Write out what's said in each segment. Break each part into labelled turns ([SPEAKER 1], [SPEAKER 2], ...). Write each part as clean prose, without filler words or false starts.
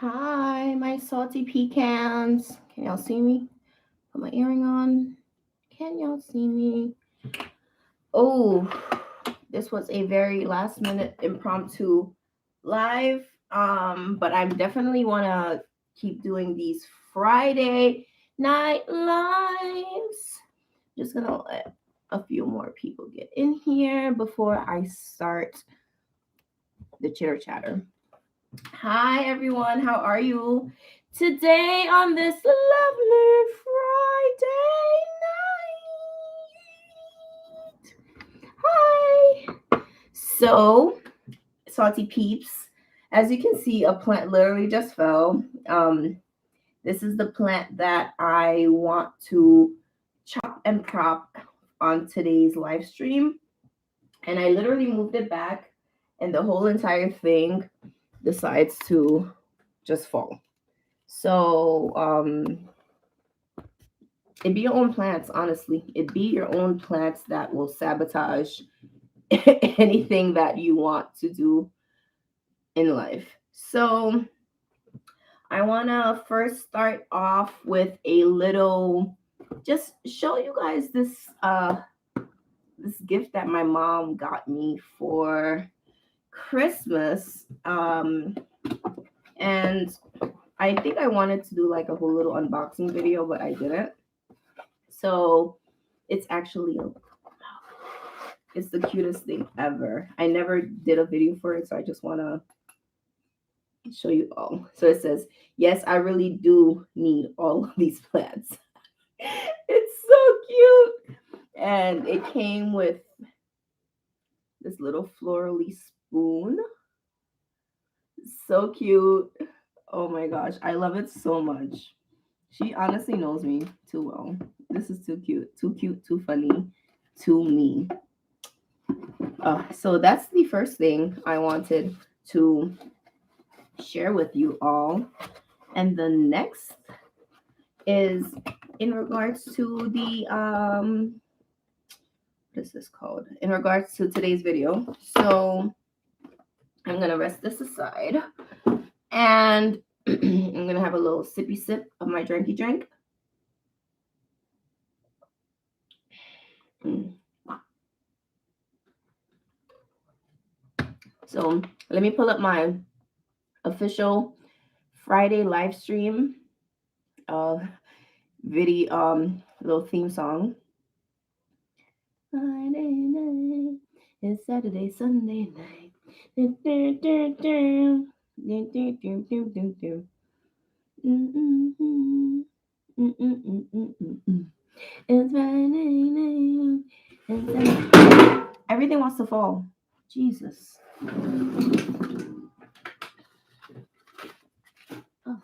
[SPEAKER 1] Hi, my salty pecans. Can y'all see me? Put my earring on. Can y'all see me? Oh, this was a very last minute impromptu live. But I definitely want to keep doing these Friday night lives. Just gonna let a few more people get in here before I start the chitter chatter. Hi, everyone. How are you today on this lovely Friday night? Hi. So, salty peeps, as you can see, a plant literally just fell. This is the plant that I want to chop and prop on today's live stream. And I literally moved it back, and the whole entire thing decides to just fall. So it be your own plants, honestly. It be your own plants that will sabotage anything that you want to do in life. So I want to first start off with a little, just show you guys this gift that my mom got me for Christmas. And I think I wanted to do like a whole little unboxing video, but I didn't. So it's actually it's the cutest thing ever. I never did a video for it, so I just want to show you all. So it says, yes, I really do need all of these plants. It's so cute. And it came with this little florally spoon. So cute. Oh my gosh, I love it so much. She honestly knows me too well. This is too cute, too funny to me. So that's the first thing I wanted to share with you all. And the next is in regards to the what is this called? In regards to today's video. So I'm gonna rest this aside, and I'm gonna have a little sippy sip of my drinky drink. So let me pull up my official Friday live stream video little theme song. Friday night is Saturday, Sunday night. It's Friday night. Everything wants to fall. Jesus. Oh,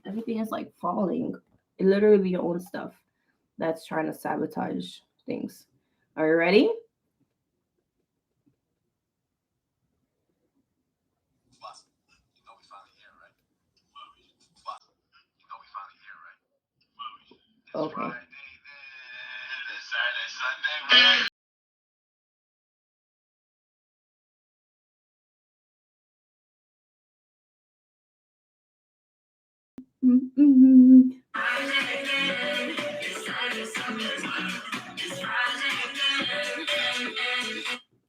[SPEAKER 1] everything is like falling. It literally be your own stuff that's trying to sabotage things. Are you ready? Okay.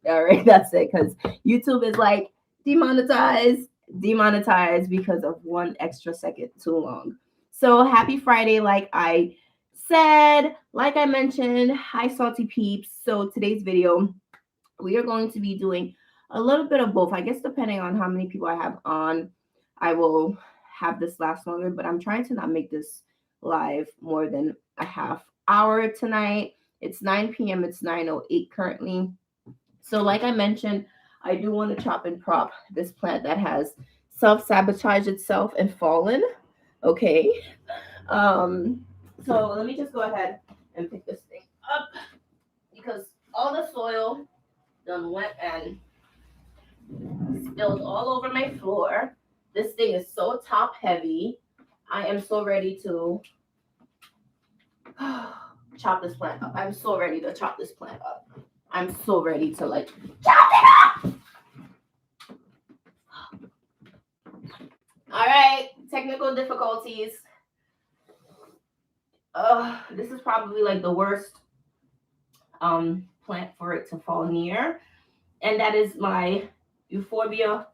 [SPEAKER 1] All right, that's it. Because YouTube is like demonetized because of one extra second too long. So happy Friday, like I said, like I mentioned. Hi, salty peeps. So today's video, we are going to be doing a little bit of both. I guess depending on how many people I have on, I will have this last longer, but I'm trying to not make this live more than a half hour tonight. It's 9 p.m. It's 9:08 currently. So like I mentioned, I do want to chop and prop this plant that has self-sabotaged itself and fallen. Okay. So let me just go ahead and pick this thing up because all the soil done went and spilled all over my floor. This thing is so top heavy. I am so ready to chop this plant up. I'm so ready to chop this plant up. I'm so ready to like chop it up. All right. technical difficulties. This is probably like the worst plant for it to fall near, and that is my Euphorbia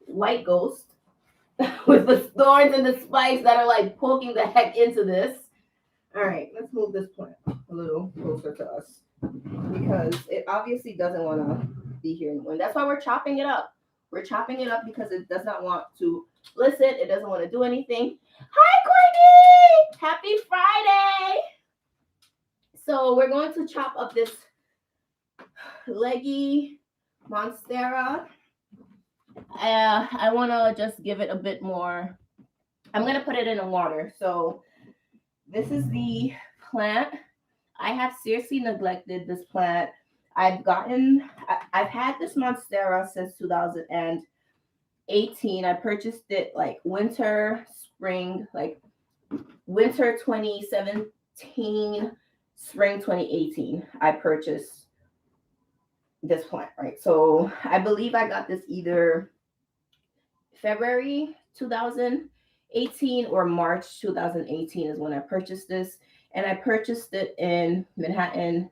[SPEAKER 1] white ghost with the thorns and the spikes that are like poking the heck into this. All right, let's move this plant a little closer to us because it obviously doesn't want to be here anymore. That's why we're chopping it up. We're chopping it up because it does not want to listen. It doesn't want to do anything. Hi, Courtney! Happy Friday! So we're going to chop up this leggy Monstera. I want to just give it a bit more. I'm going to put it in the water. So this is the plant. I have seriously neglected this plant. I've had this Monstera since 2018. I purchased it like winter 2017, spring 2018. I purchased this plant, right? So I believe I got this either February 2018 or March 2018 is when I purchased this. And I purchased it in Manhattan.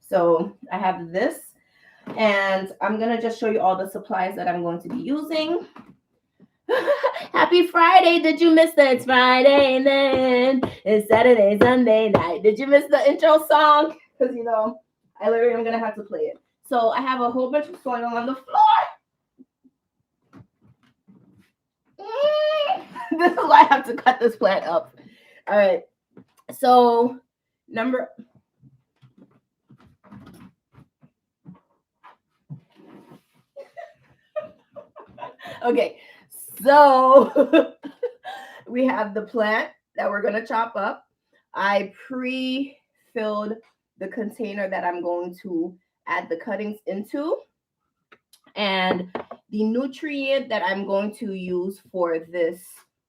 [SPEAKER 1] So I have this, and I'm going to just show you all the supplies that I'm going to be using. Happy Friday. Did you miss that? It's Friday and then it's Saturday, Sunday night. Did you miss the intro song? Because, I literally am going to have to play it. So I have a whole bunch of soil on the floor. This is why I have to cut this plant up. All right. So okay. So we have the plant that we're going to chop up. I pre-filled the container that I'm going to add the cuttings into. And the nutrient that I'm going to use for this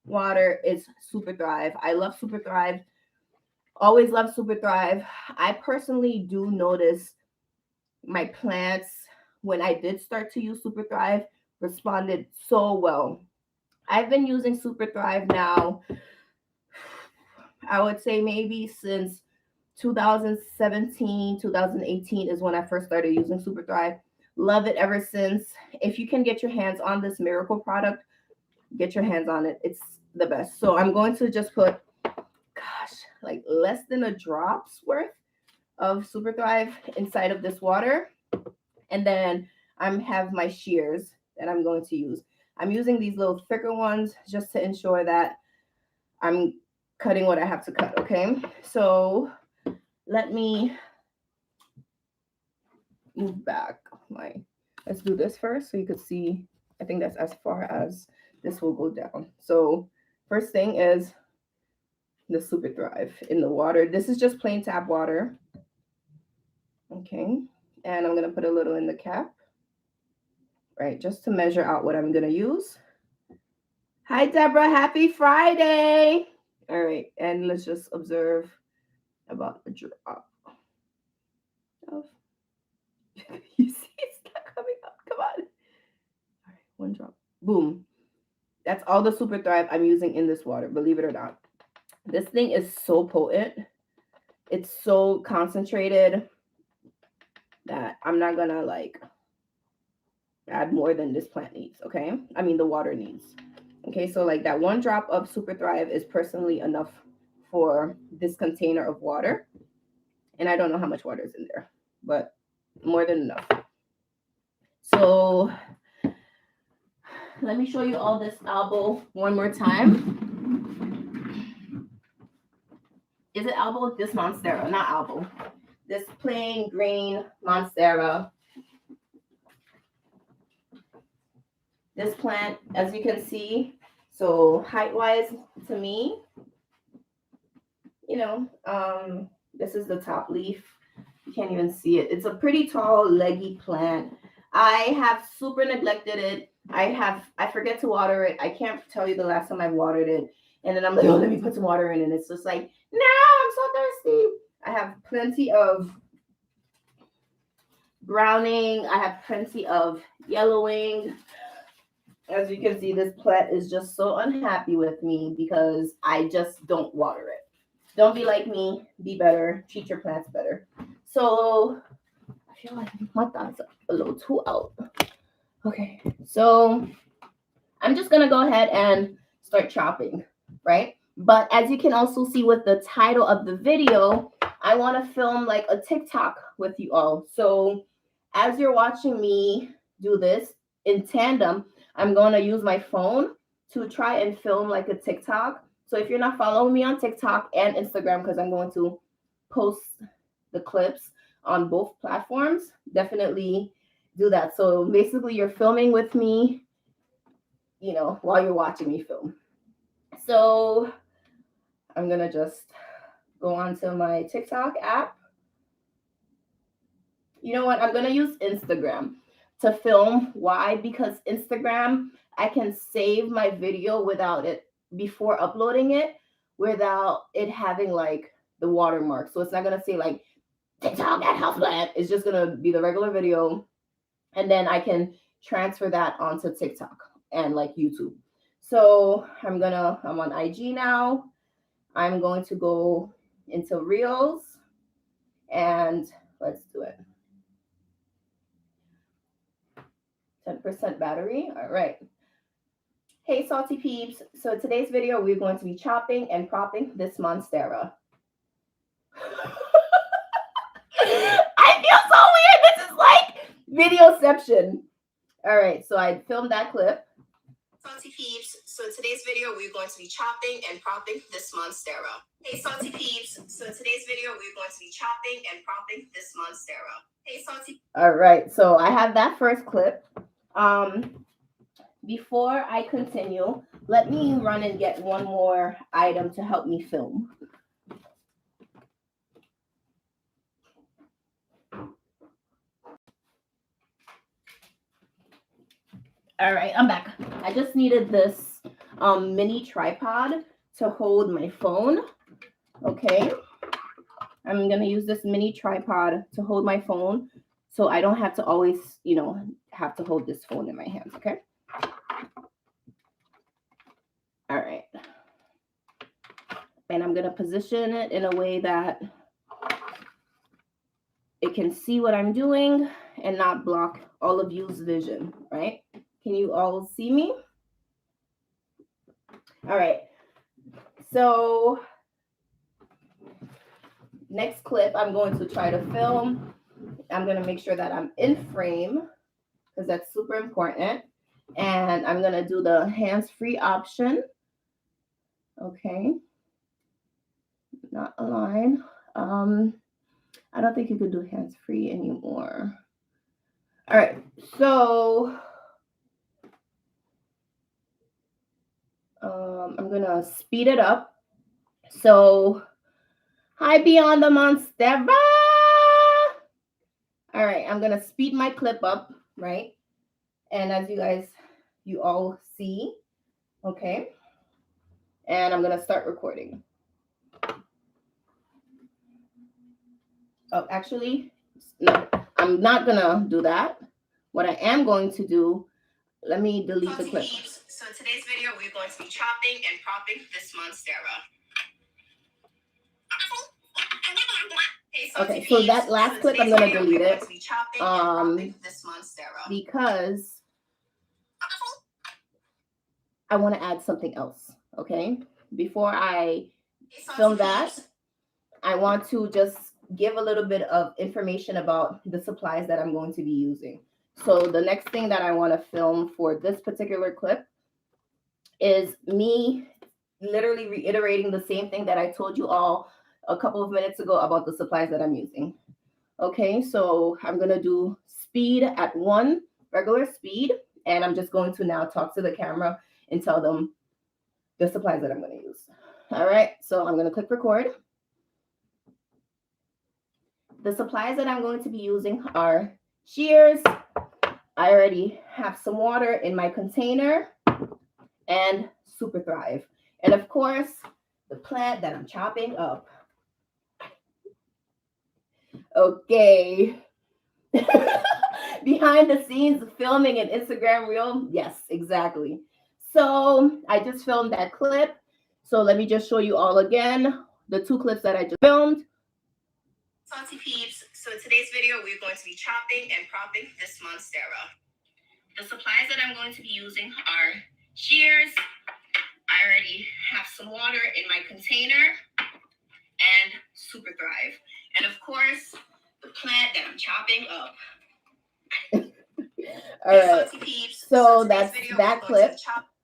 [SPEAKER 1] water is Super Thrive. I love Super Thrive. Always love Super Thrive. I personally do notice my plants, when I did start to use Super Thrive, responded so well. I've been using Super Thrive now, I would say maybe since 2017, 2018 is when I first started using Super Thrive. Love it ever since. If you can get your hands on this miracle product, get your hands on it. It's the best. So I'm going to just put, like less than a drop's worth of Super Thrive inside of this water. And then I have my shears that I'm going to use. I'm using these little thicker ones just to ensure that I'm cutting what I have to cut, okay? So let me move back. Let's do this first so you could see. I think that's as far as this will go down. So first thing is the Super Thrive in the water. This is just plain tap water. Okay. And I'm going to put a little in the cap, right? Just to measure out what I'm going to use. Hi, Deborah. Happy Friday. All right. And let's just observe about a drop of, you see it's not coming up. Come on. All right. One drop. Boom. That's all the Super Thrive I'm using in this water, believe it or not. This thing is so potent. It's so concentrated that I'm not going to like add more than this plant needs, okay? I mean, the water needs. Okay, so like that one drop of Super Thrive is personally enough for this container of water. And I don't know how much water is in there, but more than enough. So let me show you all this elbow one more time. Is it elbow? This Monstera, not elbow. This plain green Monstera. This plant, as you can see, so height-wise to me, this is the top leaf. You can't even see it. It's a pretty tall, leggy plant. I have super neglected it. I forget to water it. I can't tell you the last time I watered it. And then I'm like, oh, let me put some water in. And it's just like, no, I'm so thirsty. I have plenty of browning. I have plenty of yellowing. As you can see, this plant is just so unhappy with me because I just don't water it. Don't be like me. Be better. Treat your plants better. So I feel like my thoughts are a little too out. Okay. So I'm just going to go ahead and start chopping, right? But as you can also see with the title of the video, I want to film like a TikTok with you all. So as you're watching me do this in tandem, I'm going to use my phone to try and film like a TikTok. So if you're not following me on TikTok and Instagram, because I'm going to post the clips on both platforms, definitely do that. So basically you're filming with me, you know, while you're watching me film. So I'm going to just go onto my TikTok app. You know what? I'm going to use Instagram to film. Why? Because Instagram, I can save my video without it, before uploading it, without it having like the watermark. So it's not going to say like TikTok at HauzPlant. It's just going to be the regular video. And then I can transfer that onto TikTok and like YouTube. So I'm on IG now. I'm going to go into Reels and let's do it. 10% battery. All right. Hey, salty peeps. So today's video, we're going to be chopping and propping this Monstera. I feel so weird. This is like videoception. All right. So I filmed that clip. Salty peeps. So today's video, we're going to be chopping and propping this Monstera. Hey, salty peeps. So today's video, we're going to be chopping and propping this Monstera. Hey, salty. All right. So I have that first clip. Before I continue, let me run and get one more item to help me film. All right, I'm back. I just needed this mini tripod to hold my phone. Okay. I'm going to use this mini tripod to hold my phone so I don't have to always, you know, have to hold this phone in my hands. Okay. All right. And I'm going to position it in a way that it can see what I'm doing and not block all of you's vision, right? Can you all see me? All right. So next clip, I'm going to try to film. I'm going to make sure that I'm in frame because that's super important. And I'm going to do the hands-free option. Okay. Not align. I don't think you can do hands-free anymore. All right. So I'm going to speed it up. So hi, Beyond the Monstera. All right. I'm going to speed my clip up, right? And as you all see, okay. And I'm going to start recording. Oh, actually, no, I'm not going to do that. What I am going to do, let me delete the clip. So today's video, we're going to be chopping and propping this Monstera. Okay, so that last clip, I'm going to delete it because I want to add something else, okay? Before I film that, I want to just give a little bit of information about the supplies that I'm going to be using. So the next thing that I want to film for this particular clip is me literally reiterating the same thing that I told you all a couple of minutes ago about the supplies that I'm using. Okay, so I'm going to do speed at 1, regular speed, and I'm just going to now talk to the camera and tell them the supplies that I'm going to use. All right, so I'm going to click record. The supplies that I'm going to be using are shears. I already have some water in my container and Super Thrive. And of course, the plant that I'm chopping up. Okay. behind the scenes filming an Instagram reel. Yes, exactly. So I just filmed that clip. So let me just show you all again the 2 clips that I just filmed. Salty peeps. So in today's video, we're going to be chopping and propping this Monstera. The supplies that I'm going to be using are shears. I already have some water in my container and Super Thrive. And of course, the plant that I'm chopping up. All right. So that's that clip,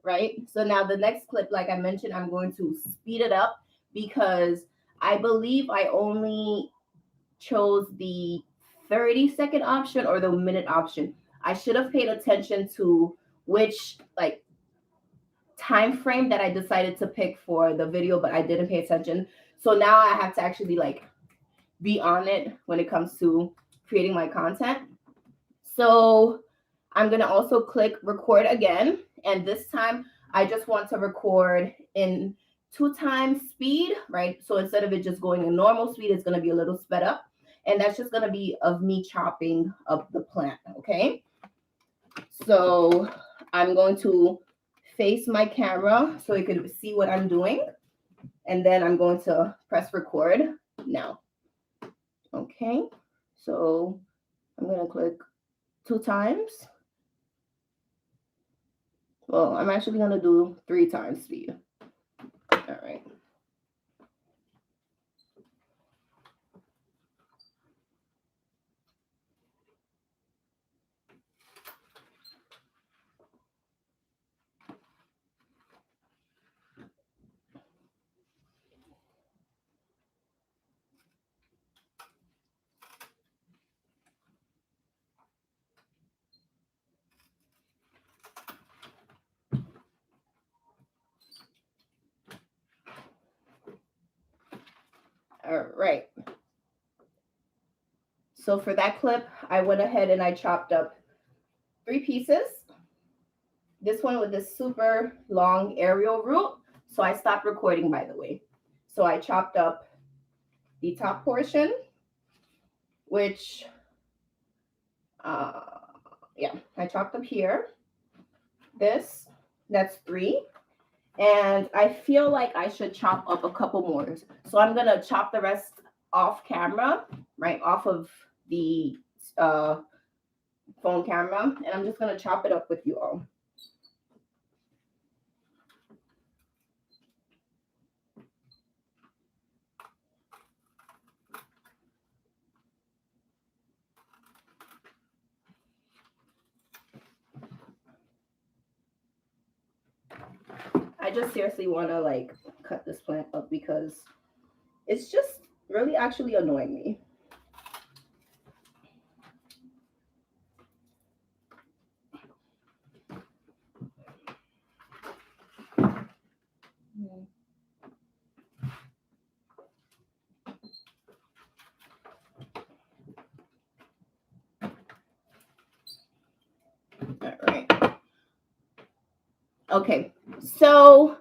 [SPEAKER 1] right? So now the next clip, like I mentioned, I'm going to speed it up because I believe I only chose the 30-second option or the minute option. I should have paid attention to which like time frame that I decided to pick for the video, but I didn't pay attention. So now I have to actually like be on it when it comes to creating my content. So I'm going to also click record again. And this time I just want to record in 2 times speed, right? So instead of it just going in normal speed, it's going to be a little sped up. And that's just going to be of me chopping up the plant, okay? So I'm going to face my camera so you can see what I'm doing. And then I'm going to press record now. Okay, so I'm going to click 2 times. Well, I'm actually going to do 3 times speed. All right. All right. So for that clip, I went ahead and I chopped up 3 pieces. This one with this super long aerial root. So I stopped recording, by the way. So I chopped up the top portion, which, yeah, I chopped up here. That's 3. And I feel like I should chop up a couple more. So I'm going to chop the rest off camera, right, off of the phone camera. And I'm just going to chop it up with you all. I just seriously want to like cut this plant up because it's just really actually annoying me. All right. Okay, so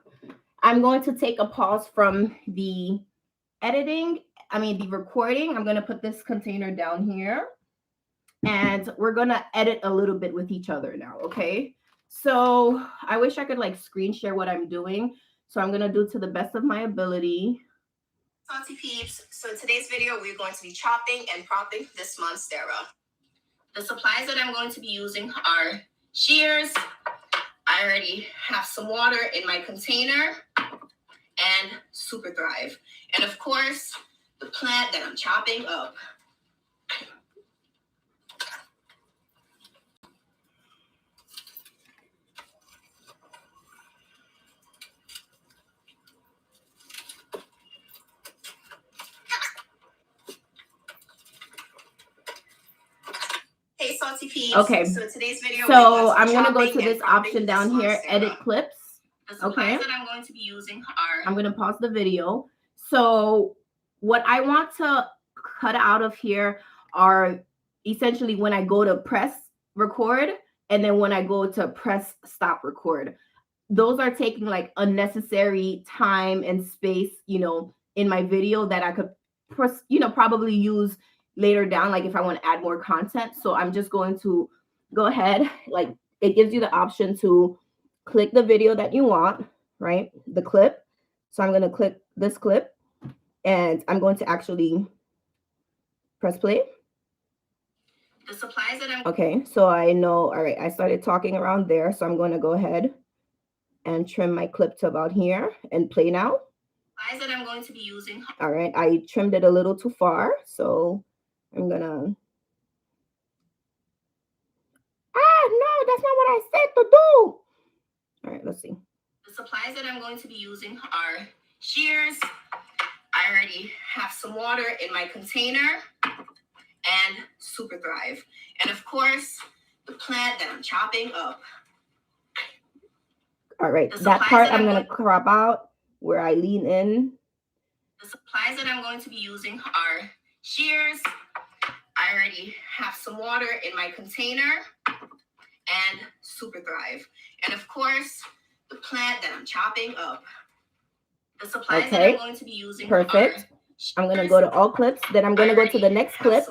[SPEAKER 1] I'm going to take a pause from the the recording. I'm going to put this container down here and we're going to edit a little bit with each other now, okay? So I wish I could like screen share what I'm doing. So I'm going to do to the best of my ability. Salty peeps. So in today's video, we're going to be chopping and propping this Monstera. The supplies that I'm going to be using are shears. I already have some water in my container and Super Thrive. And of course, the plant that I'm chopping up. Hey, salty peeps. Okay. So today's video. So I'm gonna go to this option down here, edit clips. Okay. That I'm going to be using are. I'm gonna pause the video. So what I want to cut out of here are essentially when I go to press record and then when I go to press stop record. Those are taking like unnecessary time and space, in my video that I could, probably use later down, like if I want to add more content. So I'm just going to go ahead, like it gives you the option to click the video that you want, right? The clip. So I'm going to click this clip and I'm going to actually press play. The supplies that okay, so I know, all right, I started talking around there. So I'm going to go ahead and trim my clip to about here and play now. Supplies that I'm going to be using. All right, I trimmed it a little too far. So I'm going to. No, that's not what I said to do. All right, let's see. The supplies that I'm going to be using are shears. I already have some water in my container and Super Thrive. And of course, the plant that I'm chopping up. All right, that part I'm going to crop out where I lean in. The supplies that I'm going to be using are shears. I already have some water in my container and Super Thrive. And of course, the plant that I'm chopping up. The supplies that I'm going to be using. Perfect. I'm going to go to all clips. Then I'm going to go to the next clip.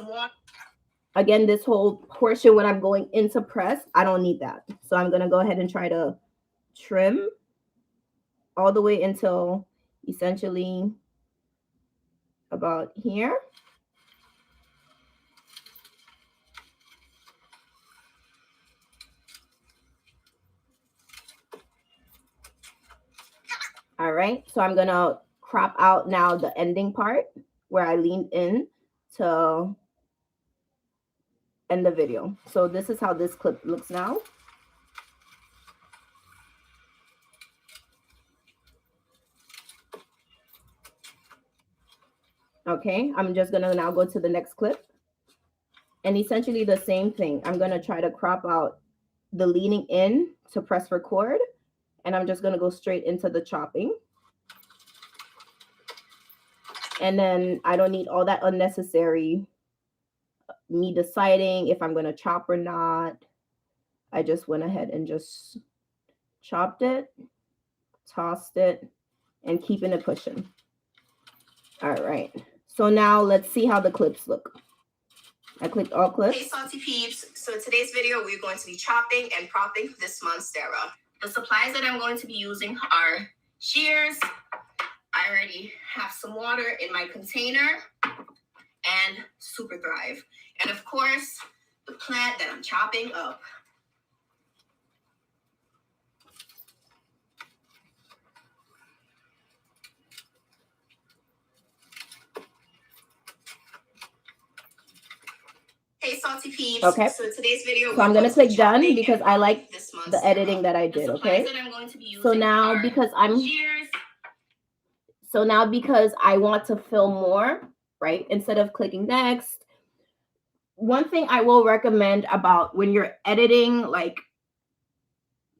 [SPEAKER 1] Again, this whole portion when I'm going into press, I don't need that. So I'm going to go ahead and try to trim all the way until essentially about here. All right, so I'm going to crop out now the ending part where I leaned in to end the video. So this is how this clip looks now. Okay, I'm just going to now go to the next clip. And essentially the same thing. I'm going to try to crop out the leaning in to press record. And I'm just going to go straight into the chopping. And then I don't need all that unnecessary me deciding if I'm going to chop or not. I just went ahead and just chopped it, tossed it, and keeping it pushing. All right. So now let's see how the clips look. I clicked all clips. Hey, Salty Peeps. So in today's video, we're going to be chopping and propping this Monstera. The supplies that I'm going to be using are shears. I already have some water in my container and Super Thrive. And of course, the plant that I'm chopping up. Hey, Salty Peeps. Okay. So today's video, so I'm going to click done because I like the editing that I did. Okay. So now because I want to film more, right? Instead of clicking next. One thing I will recommend about when you're editing like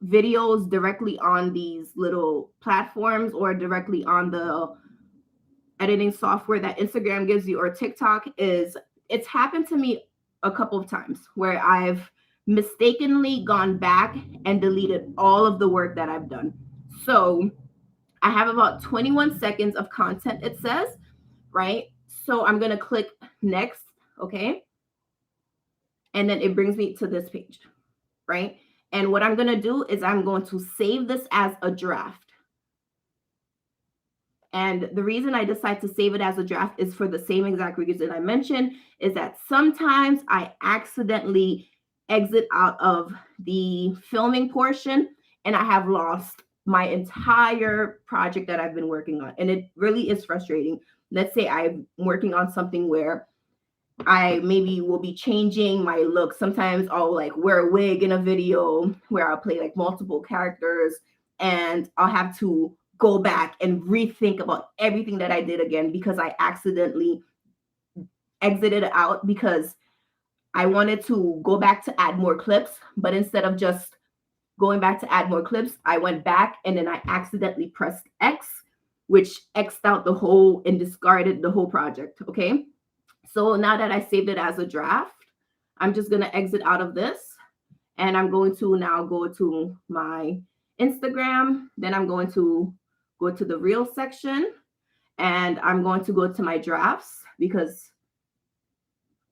[SPEAKER 1] videos directly on these little platforms or directly on the editing software that Instagram gives you or TikTok is it's happened to me a couple of times where I've mistakenly gone back and deleted all of the work that I've done. So I have about 21 seconds of content, it says, right? So I'm going to click next, okay? And then it brings me to this page, right? And what I'm going to do is I'm going to save this as a draft. And the reason I decide to save it as a draft is for the same exact reason I mentioned, is that sometimes I accidentally exit out of the filming portion and I have lost my entire project that I've been working on. And it really is frustrating. Let's say I'm working on something where I maybe will be changing my look. Sometimes I'll like wear a wig in a video where I'll play like multiple characters and I'll have to go back and rethink about everything that I did again because I accidentally exited out because I wanted to go back to add more clips. But instead of just going back to add more clips, I went back and then I accidentally pressed X, which X'd out the whole and discarded the whole project. Okay. So now that I saved it as a draft, I'm just going to exit out of this and I'm going to now go to my Instagram. Then I'm going to go to the Reels section and I'm going to go to my drafts because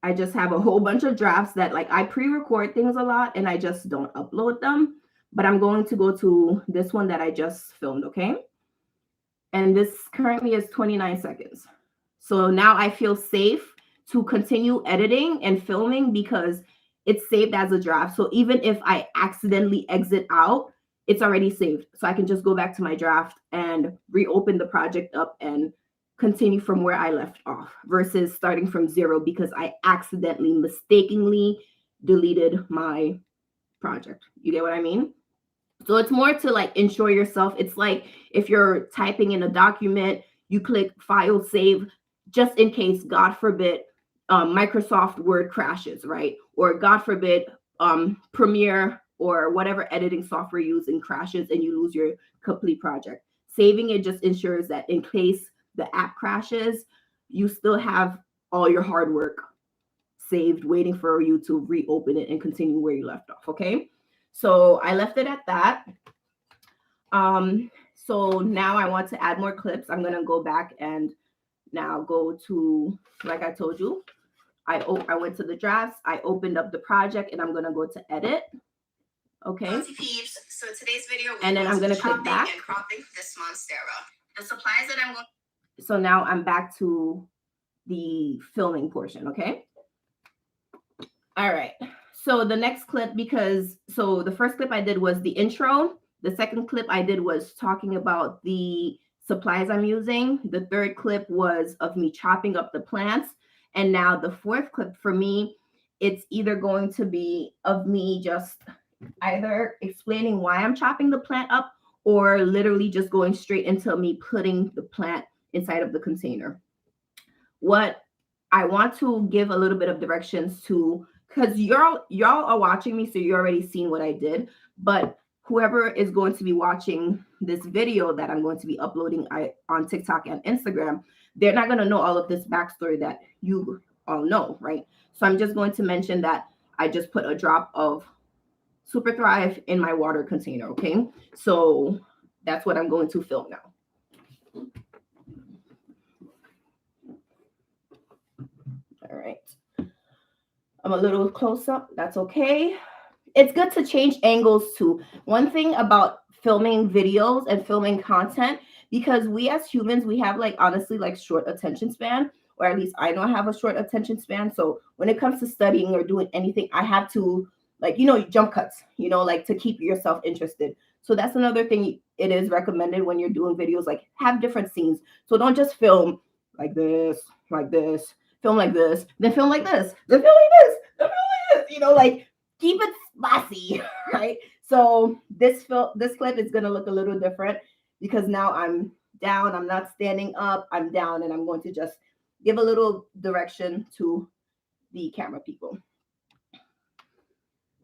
[SPEAKER 1] I just have a whole bunch of drafts that like I pre-record things a lot and I just don't upload them. But I'm going to go to this one that I just filmed, okay? And this currently is 29 seconds. So now I feel safe to continue editing and filming because it's saved as a draft. So even if I accidentally exit out, it's already saved. So I can just go back to my draft and reopen the project up and continue from where I left off versus starting from zero because I accidentally, mistakenly deleted my project. You get what I mean? So it's more to like ensure yourself. It's like if you're typing in a document, you click file save just in case, God forbid, Microsoft Word crashes, right? Or God forbid, Premiere or whatever editing software you're using crashes and you lose your complete project. Saving it just ensures that in case the app crashes, you still have all your hard work saved, waiting for you to reopen it and continue where you left off, okay? So I left it at that. So now I want to add more clips. I'm going to go back and now go to, like I told you, I went to the drafts, I opened up the project, and I'm going to go to edit. Okay. So today's video, and then I'm going to click back. And cropping this Monstera. The supplies that I'm going. So now I'm back to the filming portion. Okay. All right. So the next clip, so the first clip I did was the intro. The second clip I did was talking about the supplies I'm using. The third clip was of me chopping up the plants. And now the fourth clip for me, it's either going to be of me just either explaining why I'm chopping the plant up or literally just going straight into me putting the plant inside of the container. What I want to give a little bit of directions to, because y'all are watching me, so you already seen what I did, but whoever is going to be watching this video that I'm going to be uploading on TikTok and Instagram, they're not going to know all of this backstory that you all know, right? So I'm just going to mention that I just put a drop of Super Thrive in my water container, okay? So that's what I'm going to film now. All right. I'm a little close up. That's okay. It's good to change angles too. One thing about filming videos and filming content, because we as humans, we have like honestly like short attention span, or at least I know I have a short attention span. So when it comes to studying or doing anything, I have to like, jump cuts, like to keep yourself interested. So that's another thing it is recommended when you're doing videos, like have different scenes. So don't just film like this, film like this, then film like this, then film like this, then film like this, like keep it spicy, right? So this clip is going to look a little different because now I'm down, I'm not standing up, I'm down, and I'm going to just give a little direction to the camera people.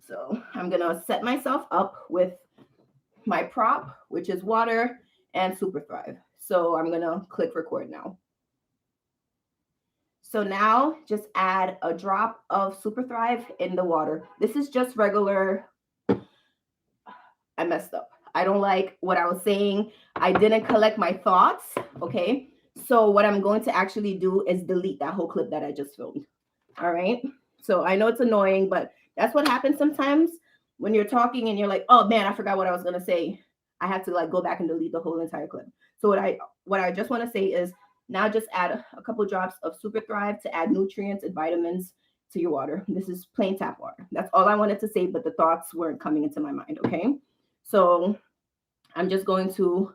[SPEAKER 1] So I'm going to set myself up with my prop, which is water and Super Thrive. So I'm going to click record now. So now just add a drop of Super Thrive in the water. This is just regular. I messed up. I don't like what I was saying. I didn't collect my thoughts. Okay. So what I'm going to actually do is delete that whole clip that I just filmed. All right. So I know it's annoying, but that's what happens sometimes when you're talking and you're like, oh man, I forgot what I was going to say. I have to like go back and delete the whole entire clip. So what I just want to say is, now just add a couple drops of Super Thrive to add nutrients and vitamins to your water. This is plain tap water. That's all I wanted to say, but the thoughts weren't coming into my mind, okay? So I'm just going to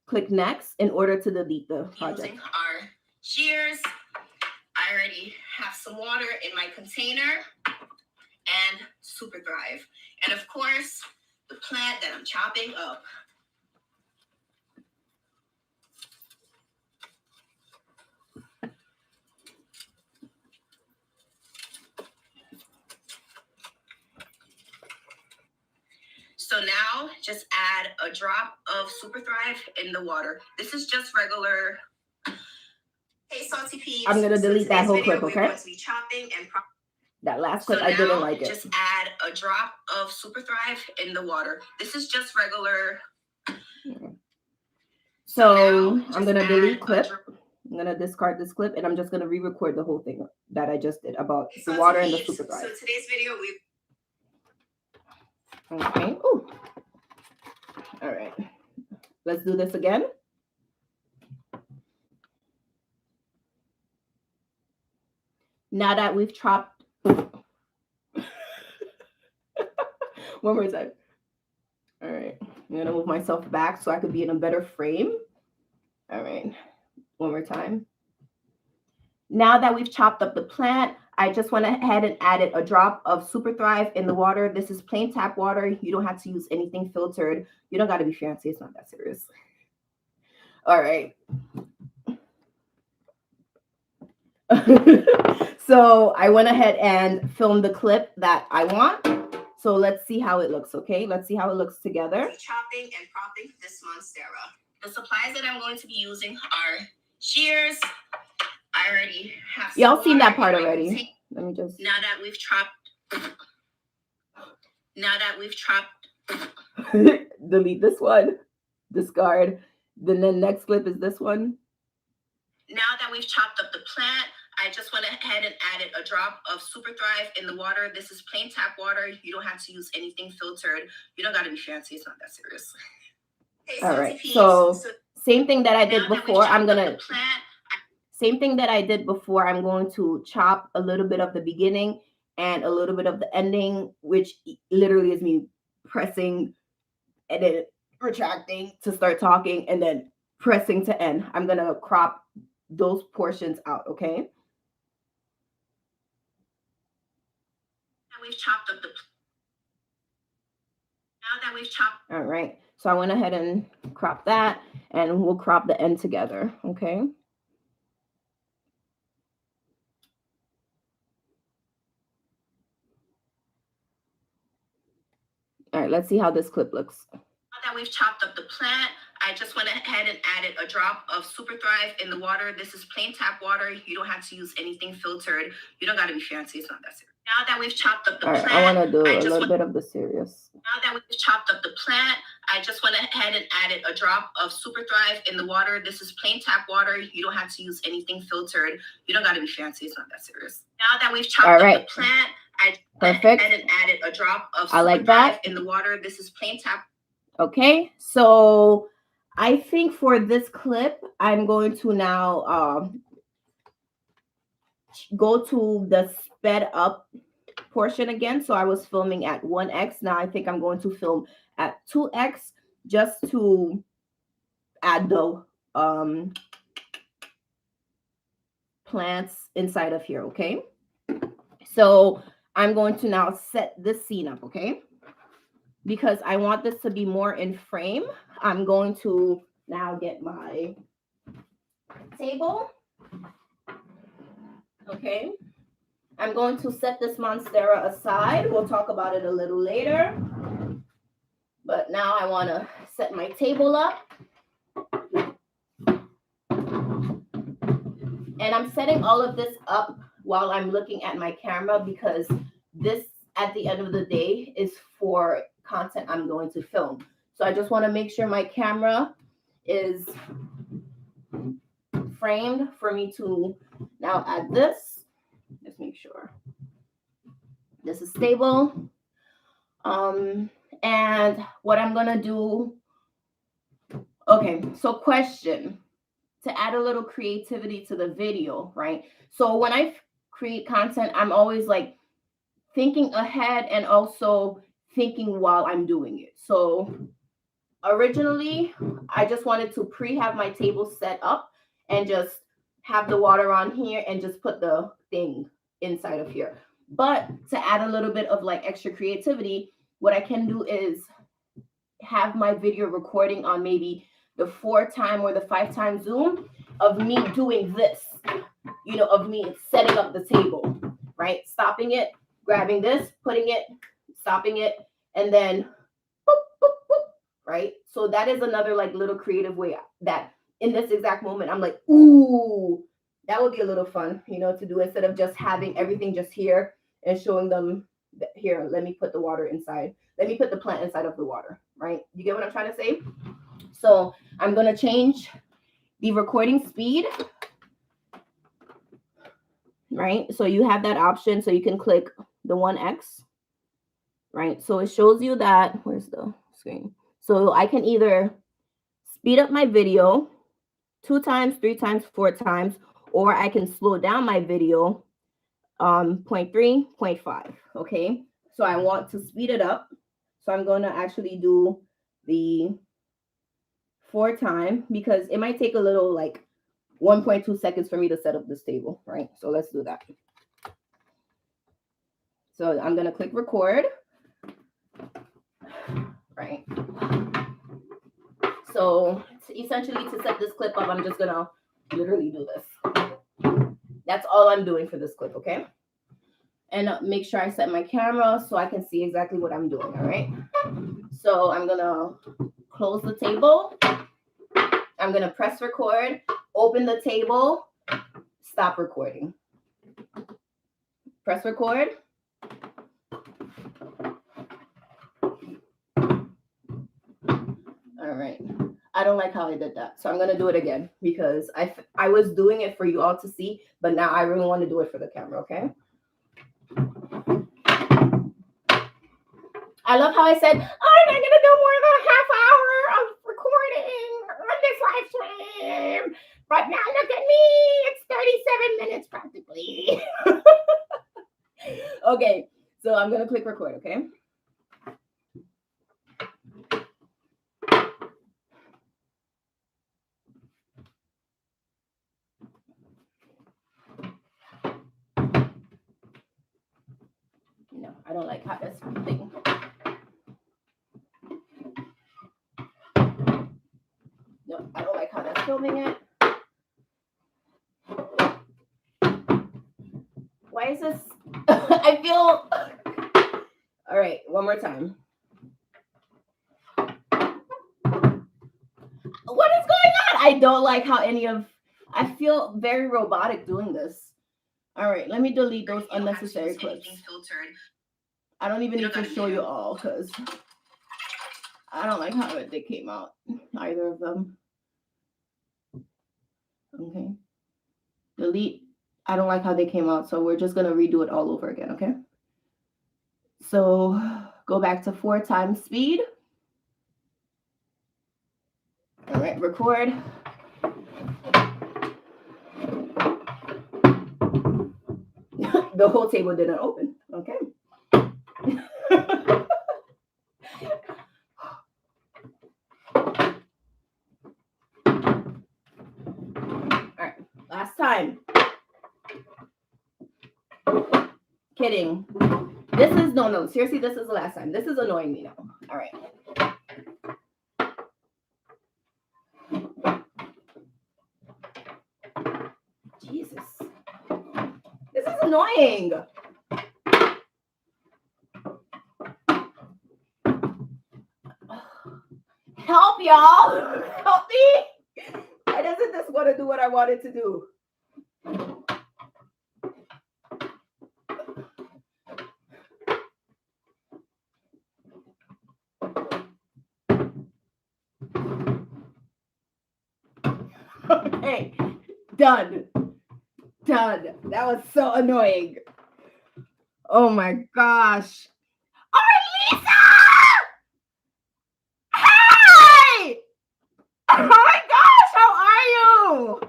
[SPEAKER 1] click next in order to delete the project. Using our shears, I already have some water in my container and Super Thrive. And of course, the plant that I'm chopping up. So now just add a drop of Super Thrive in the water. This is just regular. Hey, salty peeps. I'm going to delete that whole clip, okay? We're going to be chopping and that last clip, I didn't like it. Just add a drop of Super Thrive in the water. This is just regular. So I'm going to delete clip. I'm gonna discard this clip and I'm just gonna re-record the whole thing that I just did about the water and the super dry.
[SPEAKER 2] So today's video we
[SPEAKER 1] Okay. Ooh. All right. Let's do this again. Now that we've chopped one more time. All right. I'm gonna move myself back so I could be in a better frame. All right. One more time. Now that we've chopped up the plant, I just went ahead and added a drop of Super Thrive in the water. This is plain tap water. You don't have to use anything filtered. You don't got to be fancy. It's not that serious. All right. So I went ahead and filmed the clip that I want. So let's see how it looks, okay? Let's see how it looks together.
[SPEAKER 2] Chopping and propping this Monstera. The supplies that I'm going to be using are shears. I already have some.
[SPEAKER 1] Y'all seen that part already. Let me just.
[SPEAKER 2] Now that we've chopped.
[SPEAKER 1] Delete this one. Discard. Then the next clip is this one.
[SPEAKER 2] Now that we've chopped up the plant, I just went ahead and added a drop of Super Thrive in the water. This is plain tap water. You don't have to use anything filtered. You don't got to be fancy. It's not that serious. Okay,
[SPEAKER 1] all right. So same thing that I did before. Same thing that I did before. I'm going to chop a little bit of the beginning and a little bit of the ending, which literally is me pressing and then retracting to start talking and then pressing to end. I'm going to crop those portions out, okay?
[SPEAKER 2] Now we've chopped.
[SPEAKER 1] All right. So I went ahead and cropped that and we'll crop the end together, okay? All right, let's see how this clip looks.
[SPEAKER 2] Now that we've chopped up the plant, I just went ahead and added a drop of Super Thrive in the water. This is plain tap water. You don't have to use anything filtered. You don't got to be fancy. It's not that serious. Now that we've chopped up the plant,
[SPEAKER 1] I want to do a little bit of the serious.
[SPEAKER 2] Now that we've chopped up the plant, I just went ahead and added a drop of Super Thrive in the water. This is plain tap water. You don't have to use anything filtered. You don't got to be fancy. It's not that serious. Now that we've chopped up the plant, I went ahead and added a drop of Super Thrive in the water. This is plain tap.
[SPEAKER 1] Okay, so I think for this clip, I'm going to now go to the sped up portion again. So I was filming at 1x. Now I think I'm going to film at 2x just to add the plants inside of here, okay? So I'm going to now set this scene up, okay? Because I want this to be more in frame, I'm going to now get my table. Okay. I'm going to set this Monstera aside. We'll talk about it a little later. But now I want to set my table up. And I'm setting all of this up while I'm looking at my camera because this, at the end of the day, is for content I'm going to film. So I just want to make sure my camera is framed for me to now add this. Let's make sure this is stable. And what I'm gonna do, okay, so question, to add a little creativity to the video, right? So when I create content, I'm always like thinking ahead and also thinking while I'm doing it. So originally, I just wanted to have my table set up and just have the water on here and just put the thing inside of here. But to add a little bit of like extra creativity, what I can do is have my video recording on maybe the 4x or the 5x zoom of me doing this, you know, of me setting up the table, right? Stopping it, grabbing this, putting it, stopping it, and then boop, boop, boop, right? So that is another like little creative way that in this exact moment, I'm like, ooh, that would be a little fun, you know, to do instead of just having everything just here and showing them here, let me put the water inside. Let me put the plant inside of the water, right? You get what I'm trying to say? So I'm going to change the recording speed right? So you have that option. So you can click the 1x, right? So it shows you that, where's the screen? So I can either speed up my video 2 times, 3 times, 4 times, or I can slow down my video 0.3, 0.5, okay? So I want to speed it up. So I'm going to actually do the 4 time because it might take a little like 1.2 seconds for me to set up this table, right? So let's do that. So I'm going to click record, right? So essentially to set this clip up, I'm just going to literally do this. That's all I'm doing for this clip, okay? And make sure I set my camera so I can see exactly what I'm doing, all right? So I'm going to close the table. I'm going to press record, open the table, stop recording. Press record. All right. I don't like how I did that. So I'm going to do it again because I was doing it for you all to see, but now I really want to do it for the camera, okay? I love how I said, I'm not going to do more than a half hour of recording on this live stream. But now look at me. It's 37 minutes practically. Okay. So I'm going to click record, okay? No, I don't like how this thing. No, I don't like how that's filming it. Why is this? I feel. All right, one more time. What is going on? I don't like how I feel very robotic doing this. All right, let me delete those unnecessary clips. I don't even need to show you all because I don't like how they came out, either of them. Okay. Delete. I don't like how they came out, so we're just going to redo it all over again, okay? So go back to 4 times speed. All right, record. The whole table didn't open, okay? All right, last time. Kidding. This is, no, seriously, this is the last time. This is annoying me now. All right. Jesus. This is annoying. Help, y'all. Help me. Why doesn't this want to do what I wanted to do? Okay, done. That was so annoying. Oh my gosh. All right, Lisa! Hey! Oh my gosh, how are you?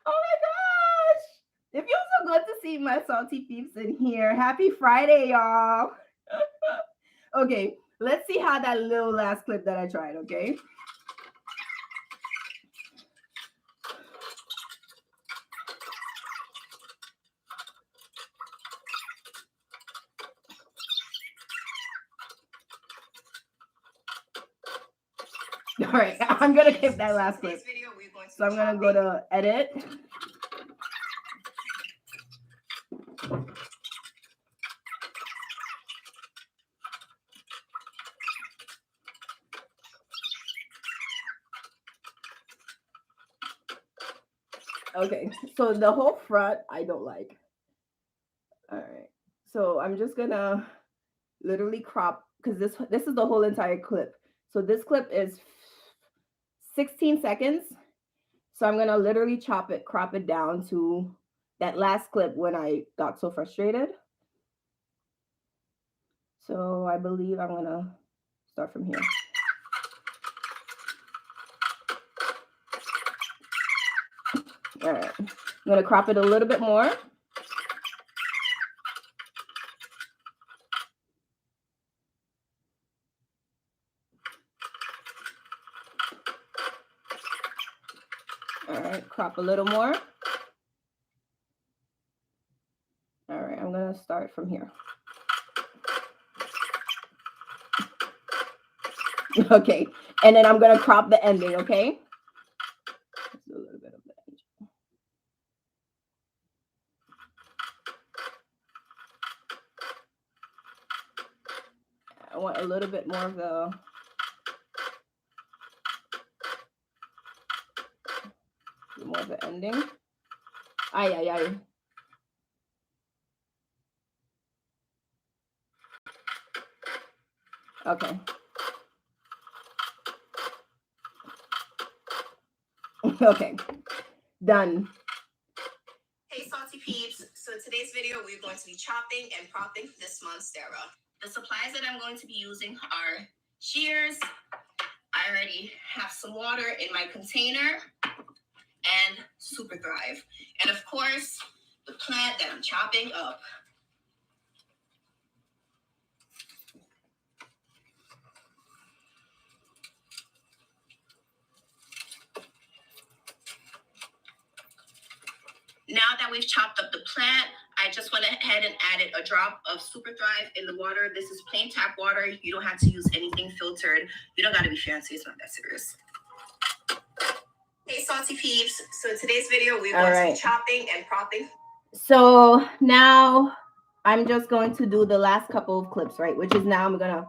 [SPEAKER 1] Oh my gosh. It feels so good to see my salty peeps in here. Happy Friday, y'all. Okay, let's see how that little last clip that I tried, okay? All right, I'm gonna keep that last clip. So I'm gonna go to edit. Okay, so the whole front I don't like. All right, so I'm just gonna literally crop because this is the whole entire clip. So this clip is 16 seconds. So I'm gonna literally crop it down to that last clip when I got so frustrated. So I believe I'm gonna start from here. All right, I'm gonna crop it a little bit more. All right, crop a little more. All right, I'm gonna start from here. Okay, and then I'm gonna crop the ending, okay? Let's do a little bit of the edge. I want a little bit more of the ending. Ay. Okay. Okay. Done.
[SPEAKER 2] Hey salty peeps, so today's video we're going to be chopping and propping this Monstera. The supplies that I'm going to be using are shears. I already have some water in my container and Super Thrive. And of course, the plant that I'm chopping up. Now that we've chopped up the plant, I just went ahead and added a drop of Super Thrive in the water. This is plain tap water. You don't have to use anything filtered. You don't got to be fancy. It's not that serious. Hey, salty peeps. So today's video, we're going to be chopping and propping.
[SPEAKER 1] So now I'm just going to do the last couple of clips, right? Which is now I'm going to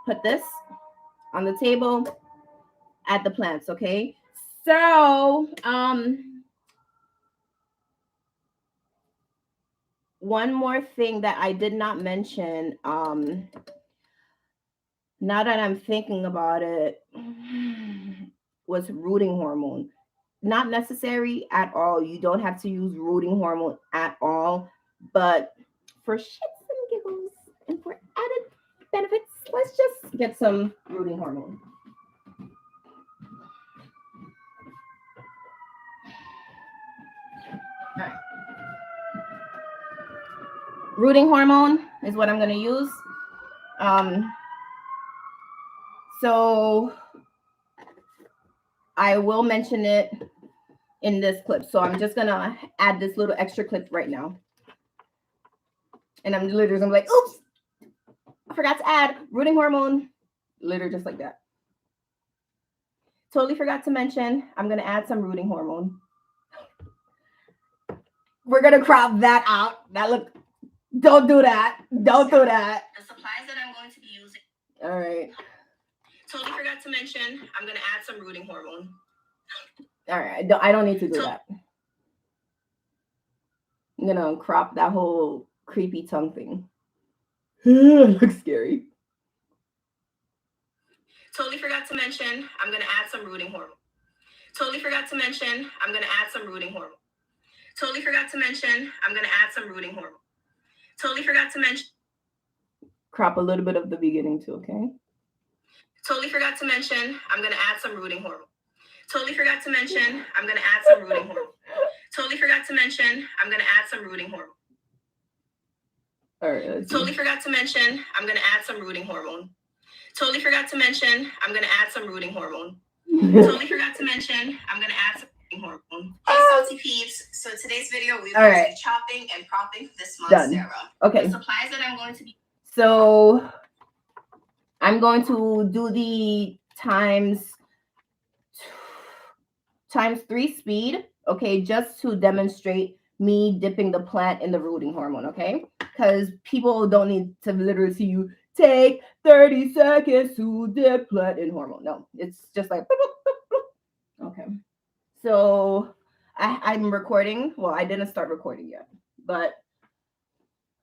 [SPEAKER 1] put this on the table, add the plants, okay? So, one more thing that I did not mention, now that I'm thinking about it, was rooting hormone. Not necessary at all. You don't have to use rooting hormone at all. But for shits and giggles and for added benefits, let's just get some rooting hormone. All right. Rooting hormone is what I'm going to use. So I will mention it in this clip. So I'm just going to add this little extra clip right now. And I'm literally gonna be like, oops, I forgot to add rooting hormone. Literally just like that. Totally forgot to mention, I'm going to add some rooting hormone. We're going to crop that out. That look, don't do that. Don't do that.
[SPEAKER 2] The supplies that I'm going to be using.
[SPEAKER 1] All right.
[SPEAKER 2] Totally forgot to mention, I'm going to add some rooting hormone.
[SPEAKER 1] All right. I don't need to do that. I'm going to crop that whole creepy tongue thing. It looks scary.
[SPEAKER 2] Totally forgot to mention, I'm going to add some rooting hormone. Totally forgot to mention, I'm going to add some rooting hormone. Totally forgot to mention, I'm going to add some rooting hormone. Totally forgot to mention.
[SPEAKER 1] Crop a little bit of the beginning too, okay?
[SPEAKER 2] Totally forgot to mention, I'm going to add some rooting hormone. Totally forgot to mention, I'm going to add some rooting hormone. Totally forgot to mention, I'm going to add some rooting hormone.
[SPEAKER 1] All right.
[SPEAKER 2] Totally forgot to mention, I'm going to add some rooting hormone. Totally forgot to mention, I'm going to add some rooting hormone. Totally forgot to mention, I'm going to add some rooting hormone. Hey, salty peeps. So today's video, we're going to be chopping and propping this Monstera.
[SPEAKER 1] Okay.
[SPEAKER 2] The supplies that I'm going to be.
[SPEAKER 1] So I'm going to do the times 3 speed, okay, just to demonstrate me dipping the plant in the rooting hormone, okay? Because people don't need to literally see you take 30 seconds to dip plant in hormone. No, it's just like, boop, boop, boop. Okay. So I'm recording. Well, I didn't start recording yet, but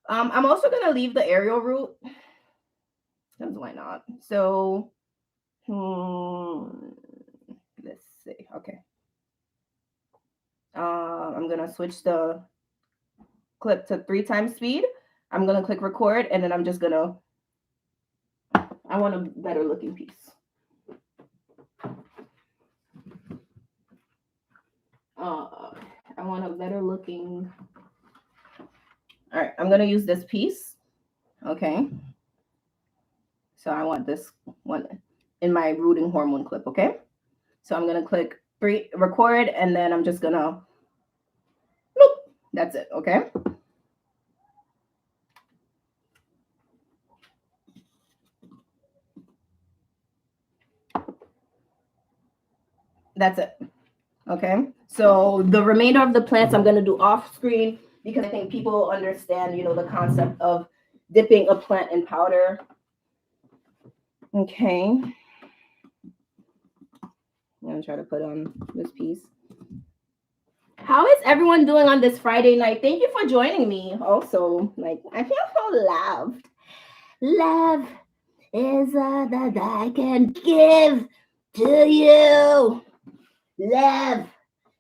[SPEAKER 1] I'm also going to leave the aerial route because why not? So let's see. Okay. I'm gonna switch the clip to 3 times speed. I'm going to click record, and then I'm just going to, I want a better looking piece. I want a better looking. All right, I'm going to use this piece. Okay. So I want this one in my rooting hormone clip. Okay. So I'm going to click record, and then I'm just going to, that's it. Okay. That's it. Okay. So the remainder of the plants I'm going to do off screen because I think people understand, the concept of dipping a plant in powder. Okay. I'm going to try to put on this piece. How is everyone doing on this Friday night? Thank you for joining me. Also, I feel so loved. Love is all that I can give to you. Love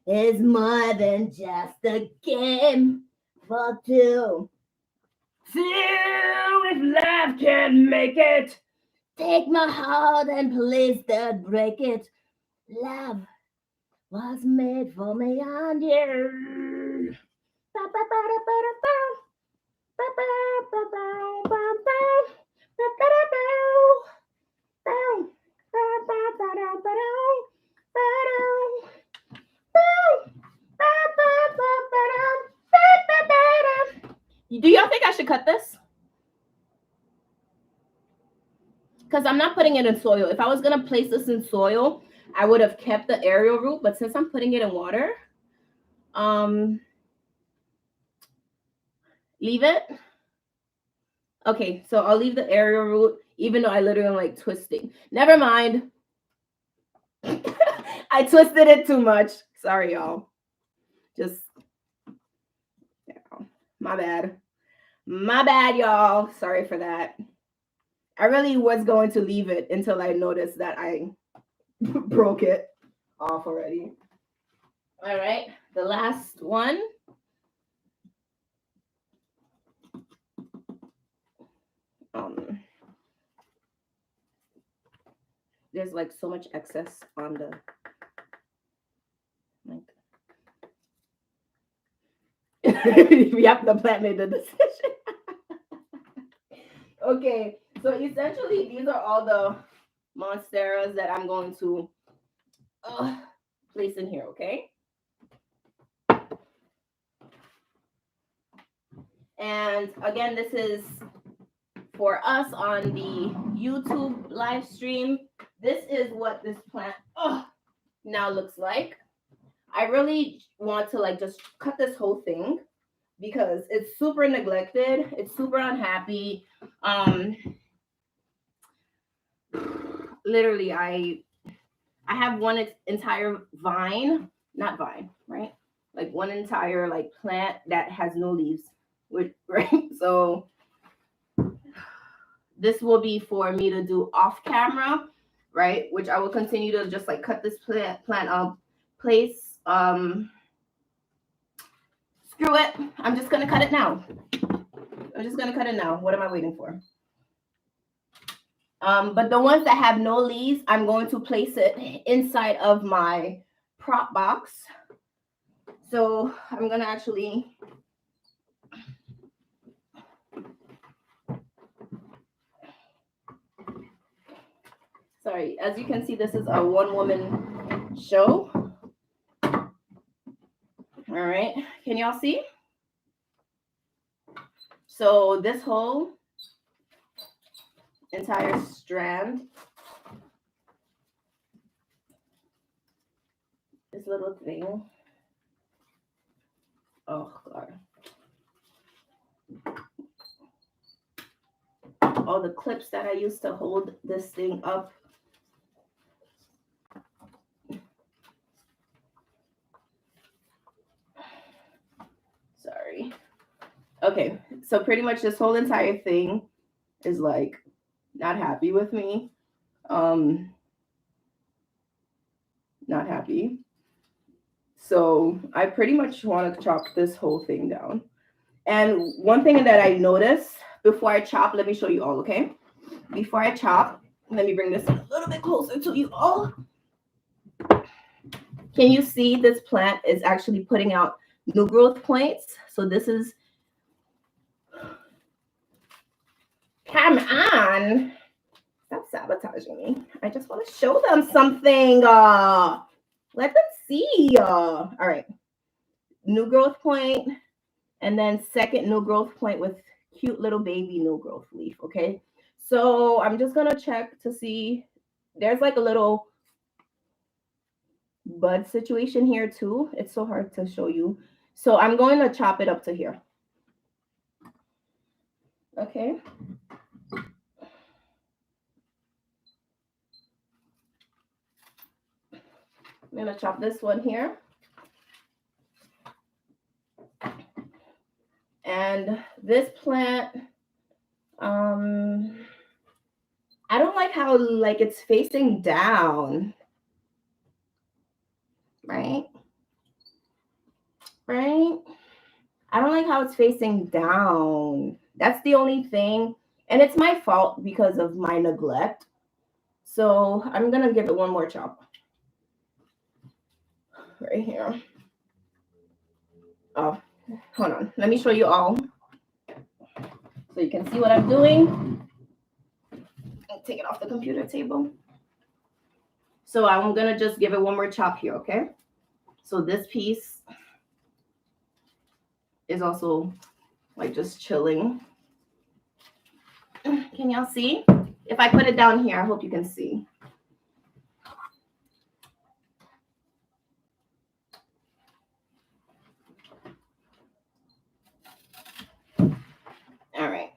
[SPEAKER 1] is more than just a game for two. Feel if love can make it. Take my heart and please don't break it. Love was made for me and you. Do y'all think I should cut this? Because I'm not putting it in soil. If I was going to place this in soil, I would have kept the aerial root. But since I'm putting it in water, leave it. Okay, so I'll leave the aerial root, even though I literally am like twisting. Never mind. I twisted it too much. Sorry, y'all. Just, my bad. My bad, y'all. Sorry for that. I really was going to leave it until I noticed that I broke it off already. All right, the last one. There's like so much excess on the yep, the plant made the decision. Okay, so essentially these are all the Monsteras that I'm going to place in here, okay? And again, this is for us on the YouTube live stream. This is what this plant now looks like. I really want to just cut this whole thing because it's super neglected. It's super unhappy. Literally, I have one entire vine, not vine, right? Like one entire plant that has no leaves, right? So this will be for me to do off camera, right? Which I will continue to just cut this plant up, place. Screw it. I'm just gonna cut it now. What am I waiting for? But the ones that have no leaves, I'm going to place it inside of my prop box. So I'm gonna actually sorry, as you can see, this is a one-woman show. All right, can y'all see? So this whole entire strand, this little thing, oh God. All the clips that I used to hold this thing up. Sorry. Okay, so pretty much this whole entire thing is not happy with me. Not happy. So I pretty much want to chop this whole thing down. And one thing that I noticed before I chop, let me show you all, okay? Before I chop, let me bring this a little bit closer to you all. Can you see this plant is actually putting out new growth points? So this is, come on. Stop sabotaging me. I just want to show them something. Let them see. All right. New growth point. And then second new growth point with cute little baby new growth leaf. Okay. So I'm just going to check to see. There's like a little bud situation here too. It's so hard to show you. So I'm going to chop it up to here. Okay. I'm going to chop this one here. And this plant, I don't like how like it's facing down. Right? Right? I don't like how it's facing down. That's the only thing. And it's my fault because of my neglect. So I'm going to give it one more chop. Right here. Oh, hold on. Let me show you all. So you can see what I'm doing. I'll take it off the computer table. So I'm going to just give it one more chop here, okay? So this piece is also like just chilling. Can y'all see? If I put it down here, I hope you can see. All right.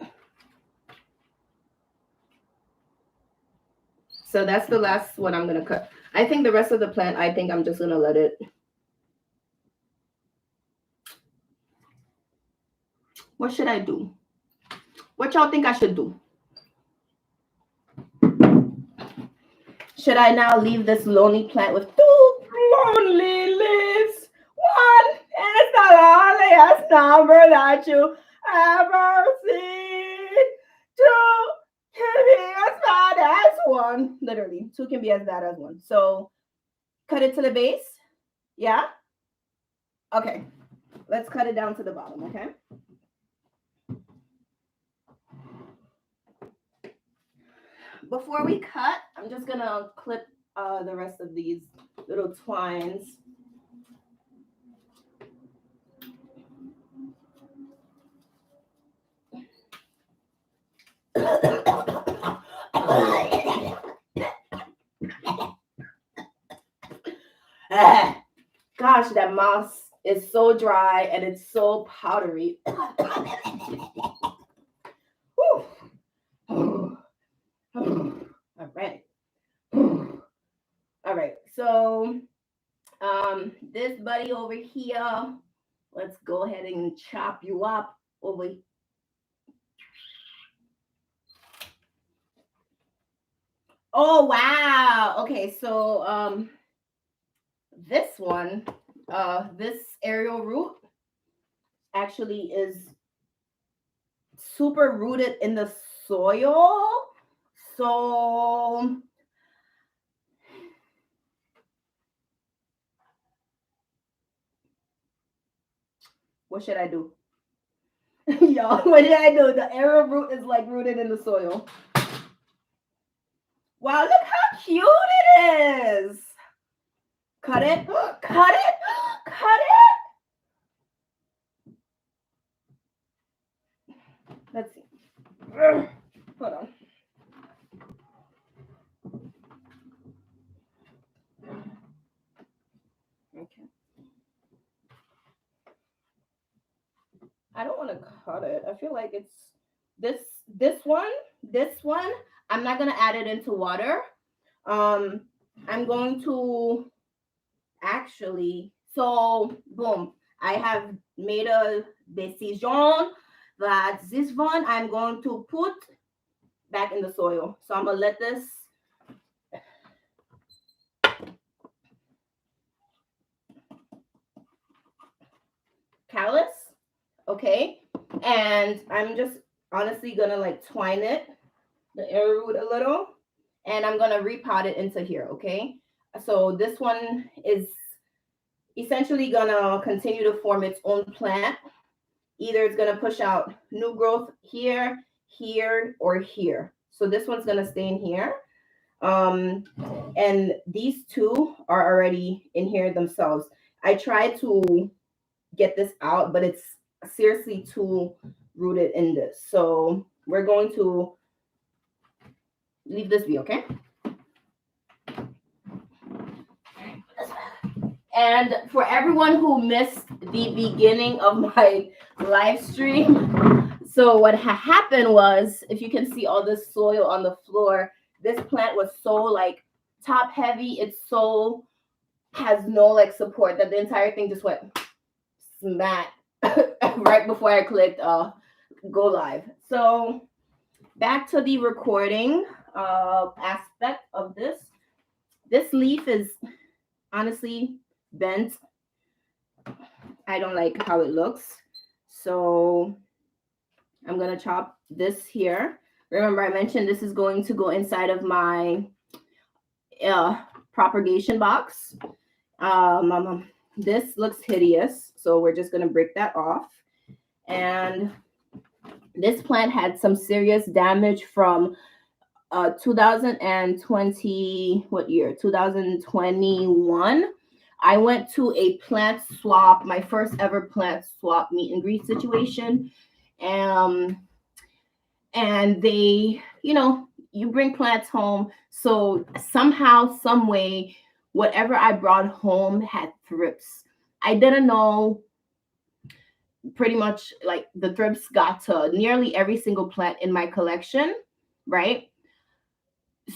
[SPEAKER 1] So that's the last one I'm going to cut. I think the rest of the plant, I think I'm just going to let it. What should I do? What y'all think I should do? Should I now leave this lonely plant with 2 lonely leaves? One is the loneliest number that you ever see. 2 can be as bad as 1. Literally, 2 can be as bad as 1. So cut it to the base. Yeah? Okay. Let's cut it down to the bottom, okay? Before we cut, I'm just going to clip the rest of these little twines. Gosh, that moss is so dry and it's so powdery. All right. All right. So this buddy over here, let's go ahead and chop you up over here. Oh wow. Okay, so this one, this aerial root actually is super rooted in the soil. So what should I do? Y'all, what did I do? The aerial root is like rooted in the soil. Wow, look how cute it is. Cut it. Cut it. Cut it. Let's see. Hold on. Okay. I don't want to cut it. I feel like it's this one, I'm not going to add it into water. I'm going to actually, so boom, I have made a decision that this one I'm going to put back in the soil. So I'm going to let this callus, okay? And I'm just honestly gonna like twine it, the arrowroot a little, and I'm gonna repot it into here, okay? So this one is essentially gonna continue to form its own plant. Either it's gonna push out new growth here, here, or here. So this one's gonna stay in here. Um, and these two are already in here themselves. I tried to get this out, but it's seriously too rooted in this. So we're going to leave this be, okay? And for everyone who missed the beginning of my live stream, so what happened was, if you can see all this soil on the floor, this plant was so like top heavy. It's so has no like support that the entire thing just went smack right before I clicked go live. So back to the recording aspect of this. This leaf is honestly bent. I don't like how it looks. So I'm going to chop this here. Remember, I mentioned this is going to go inside of my propagation box. This looks hideous, so we're just going to break that off. And this plant had some serious damage from 2020, what year? 2021. I went to a plant swap, my first ever plant swap meet and greet situation. And they, you know, you bring plants home. So somehow, some way, whatever I brought home had thrips. I didn't know. Pretty much like the thrips got to nearly every single plant in my collection, right?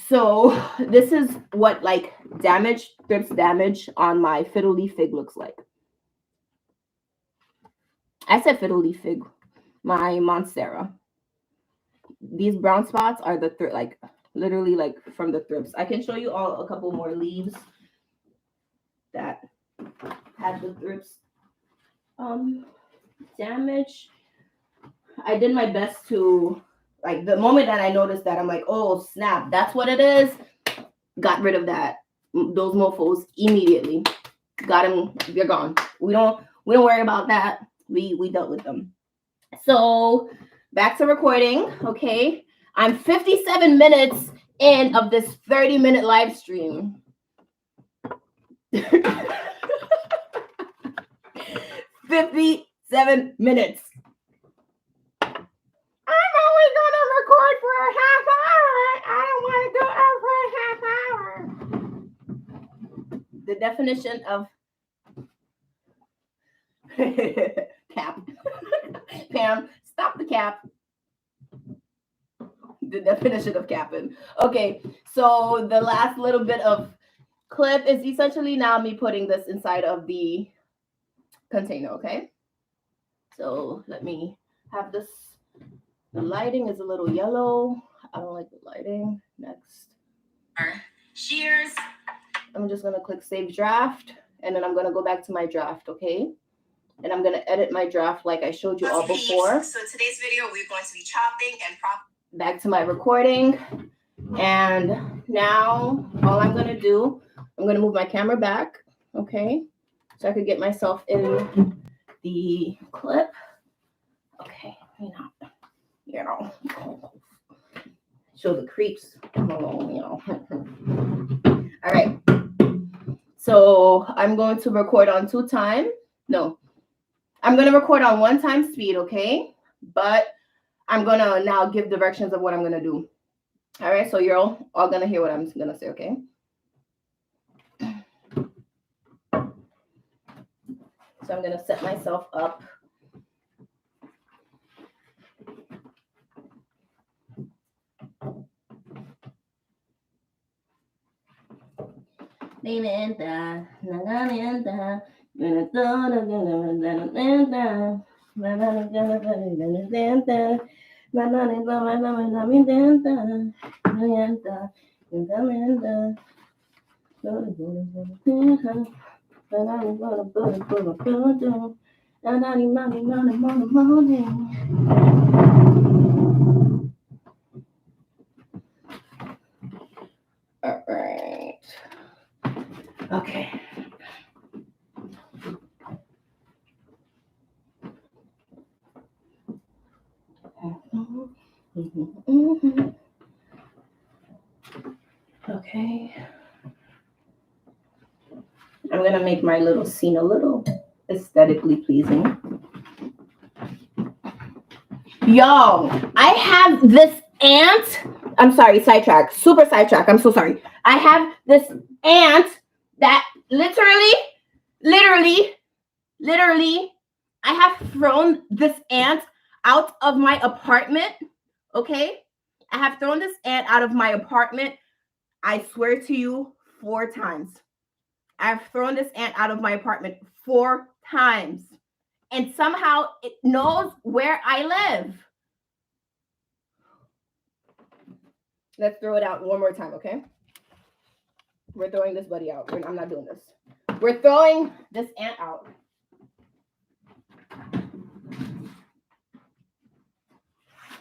[SPEAKER 1] So this is what like thrips damage on my fiddle leaf fig looks like. I said fiddle leaf fig, my Monstera. These brown spots are the like literally like from the thrips. I can show you all a couple more leaves that had the thrips damage. I did my best to like the moment that I noticed that I'm like, oh snap, that's what it is. Got rid of those mofos immediately. Got them, they're gone. We don't worry about that. We dealt with them. So back to recording. Okay, I'm 57 minutes in of this 30-minute live stream. 57 minutes. I'm only gonna record for a half hour. I don't want to go out for a half hour. The definition of cap. Pam, stop the cap. The definition of capping. Okay, so the last little bit of clip is essentially now me putting this inside of the container, okay? So let me have this. The lighting is a little yellow. I don't like the lighting. Next.
[SPEAKER 2] Shears.
[SPEAKER 1] I'm just going to click save draft, and then I'm going to go back to my draft, okay? And I'm going to edit my draft like I showed you all before.
[SPEAKER 2] So today's video, we're going to be chopping and
[SPEAKER 1] back to my recording. And now all I'm going to do, I'm going to move my camera back, okay? So I could get myself in the clip. Okay, you know, show the creeps. All right. So I'm going to record on 2 times. No, I'm going to record on 1 time speed, okay? But I'm going to now give directions of what I'm going to do. All right, so you're all going to hear what I'm going to say, okay? So I'm going to set myself up. All right. Okay. Okay. I'm going to make my little scene a little aesthetically pleasing. Yo, I have this ant. I'm sorry, sidetrack. Super sidetrack. I'm so sorry. I have this ant that literally, I have thrown this ant out of my apartment. Okay? I have thrown this ant out of my apartment. I swear to you, 4 times. I've thrown this ant out of my apartment 4 times. And somehow it knows where I live. Let's throw it out one more time, okay? We're throwing this buddy out. I'm not doing this. We're throwing this ant out.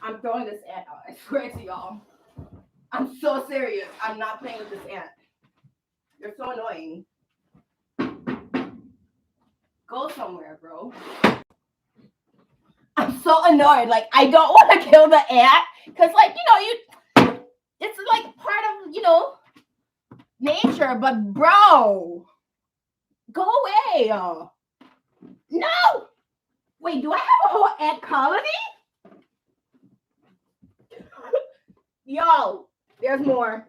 [SPEAKER 1] I'm throwing this ant out. I swear to y'all. I'm so serious. I'm not playing with this ant. You're so annoying. Go somewhere, bro. I'm so annoyed. Like, I don't want to kill the ant. Because, like, it's like part of, nature. But, bro, go away. No. Wait, do I have a whole ant colony? Yo, there's more.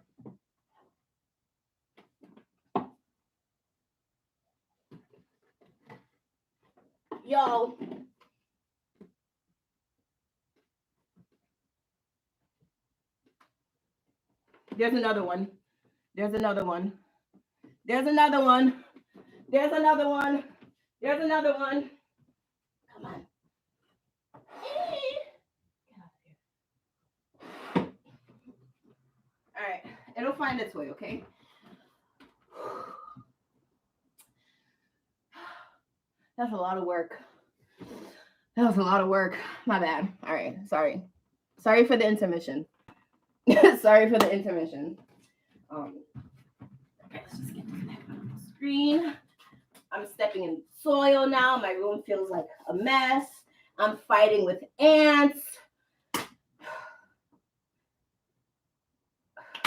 [SPEAKER 1] Yo. There's another one. There's another one. There's another one. There's another one. There's another one. Come on. All right. It'll find its way, okay? That's a lot of work. That was a lot of work. My bad. All right. Sorry. Sorry for the intermission. Sorry for the intermission. Okay, let's just get this back on the screen. I'm stepping in soil now. My room feels like a mess. I'm fighting with ants.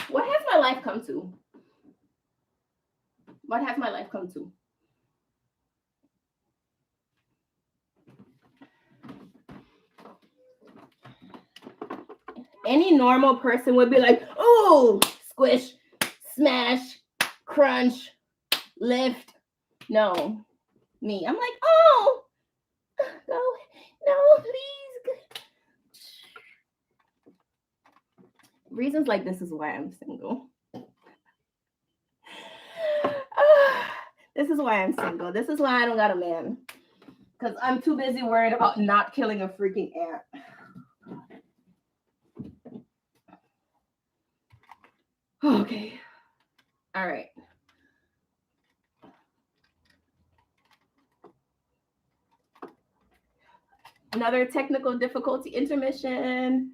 [SPEAKER 1] What has my life come to? What has my life come to? Any normal person would be like, oh, squish, smash, crunch, lift. No, me. I'm like, oh, go, no, please. Reasons like this is why I'm single. This is why I'm single. This is why I don't got a man. Because I'm too busy worried about not killing a freaking ant. Okay. All right. Another technical difficulty intermission.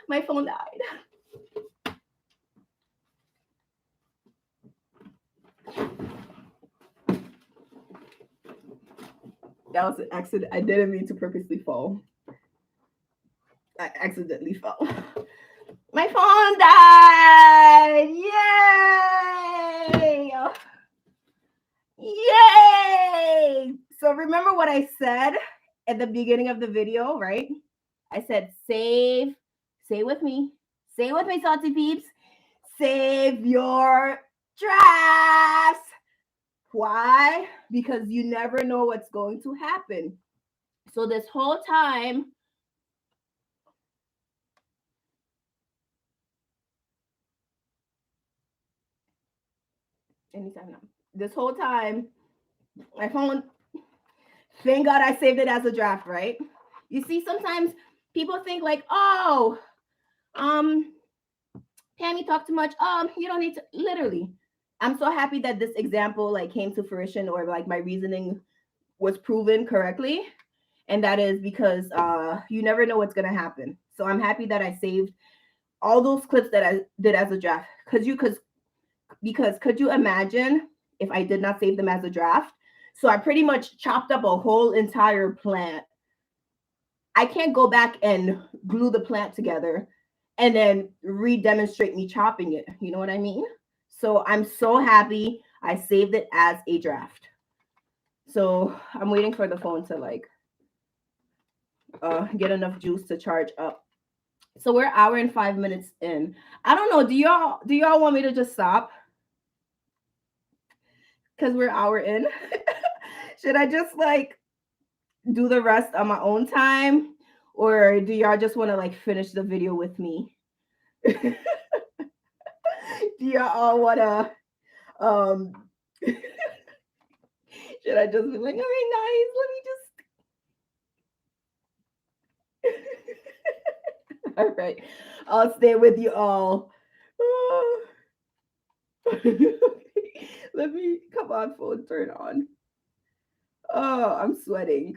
[SPEAKER 1] My phone died. That was an accident. I didn't mean to purposely fall. I accidentally fell. My phone died! Yay! Yay! So remember what I said at the beginning of the video, right? I said save. Say with me. Say with me, salty peeps. Save your drafts. Why? Because you never know what's going to happen. So this whole time, anytime now. This whole time, my phone, thank God I saved it as a draft, right? You see, sometimes people think like, oh, Pammy talked too much. You don't need to, literally. I'm so happy that this example like came to fruition, or like my reasoning was proven correctly. And that is because you never know what's gonna happen. So I'm happy that I saved all those clips that I did as a draft. Because could you imagine if I did not save them as a draft? So I pretty much chopped up a whole entire plant. I can't go back and glue the plant together and then re-demonstrate me chopping it. You know what I mean? So I'm so happy I saved it as a draft. So I'm waiting for the phone to like get enough juice to charge up. So we're an hour and 5 minutes in. I don't know. Do y'all want me to just stop? Because we're an hour in. Should I just like do the rest on my own time? Or do y'all just want to like finish the video with me? Do y'all all want to should I just be like, okay, nice, let me just all right, I'll stay with you all. Let me come on, phone, turn on. Oh, I'm sweating.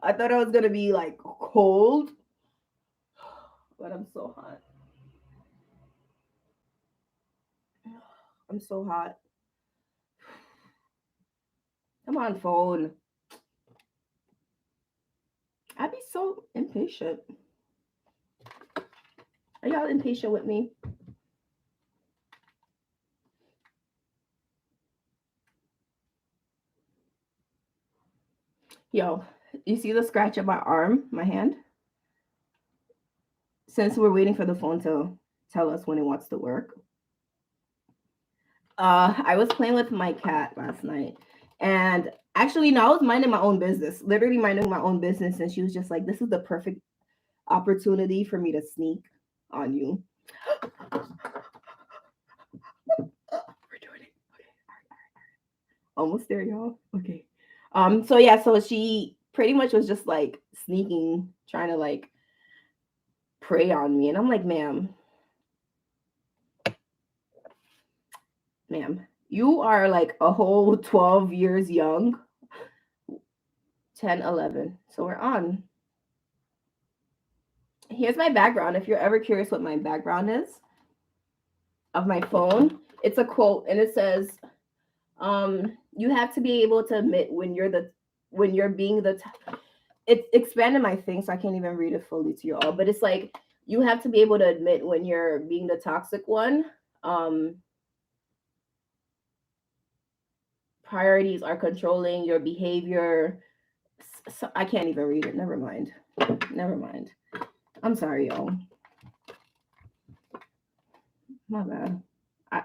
[SPEAKER 1] I thought I was gonna be like cold, but I'm so hot. I'm so hot. Come on, phone. I'd be so impatient. Are y'all impatient with me? Yo, you see the scratch on my arm, my hand? Since we're waiting for the phone to tell us when it wants to work. I was playing with my cat last night, and actually, no, I was minding my own business, literally minding my own business, and she was just like, "This is the perfect opportunity for me to sneak on you." We're doing it. Okay, all right. Almost there, y'all. Okay. So yeah, so she pretty much was just like sneaking, trying to like prey on me, and I'm like, ma'am, you are like a whole 12 years young. 10, 11. So we're on. Here's my background. If you're ever curious what my background is of my phone, it's a quote and it says, you have to be able to admit when you're being it expanded my thing, so I can't even read it fully to you all, but it's like you have to be able to admit when you're being the toxic one. Priorities are controlling your behavior. So I can't even read it. Never mind. I'm sorry, y'all. My bad.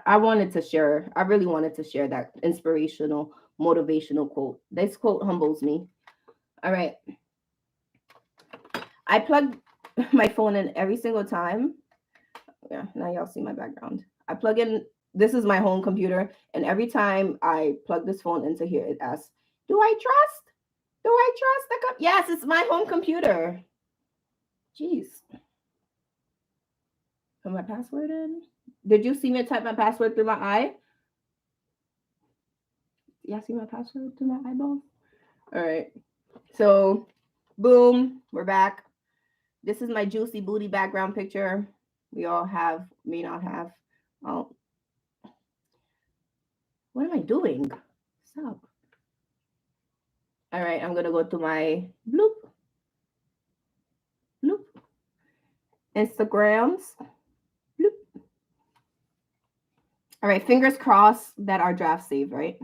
[SPEAKER 1] I wanted to share. I really wanted to share that inspirational, motivational quote. This quote humbles me. All right. I plug my phone in every single time. Yeah, now y'all see my background. I plug in. This is my home computer, and every time I plug this phone into here, it asks, "Do I trust? Do I trust the Yes, it's my home computer." Jeez. Put my password in. Did you see me type my password through my eye? Y'all see my password through my eyeball? All right. So, boom, we're back. This is my juicy booty background picture. We all have, may not have. Oh, what am I doing? Stop. All right, I'm gonna go to my bloop, bloop, Instagrams, bloop. All right, fingers crossed that our draft saved, right?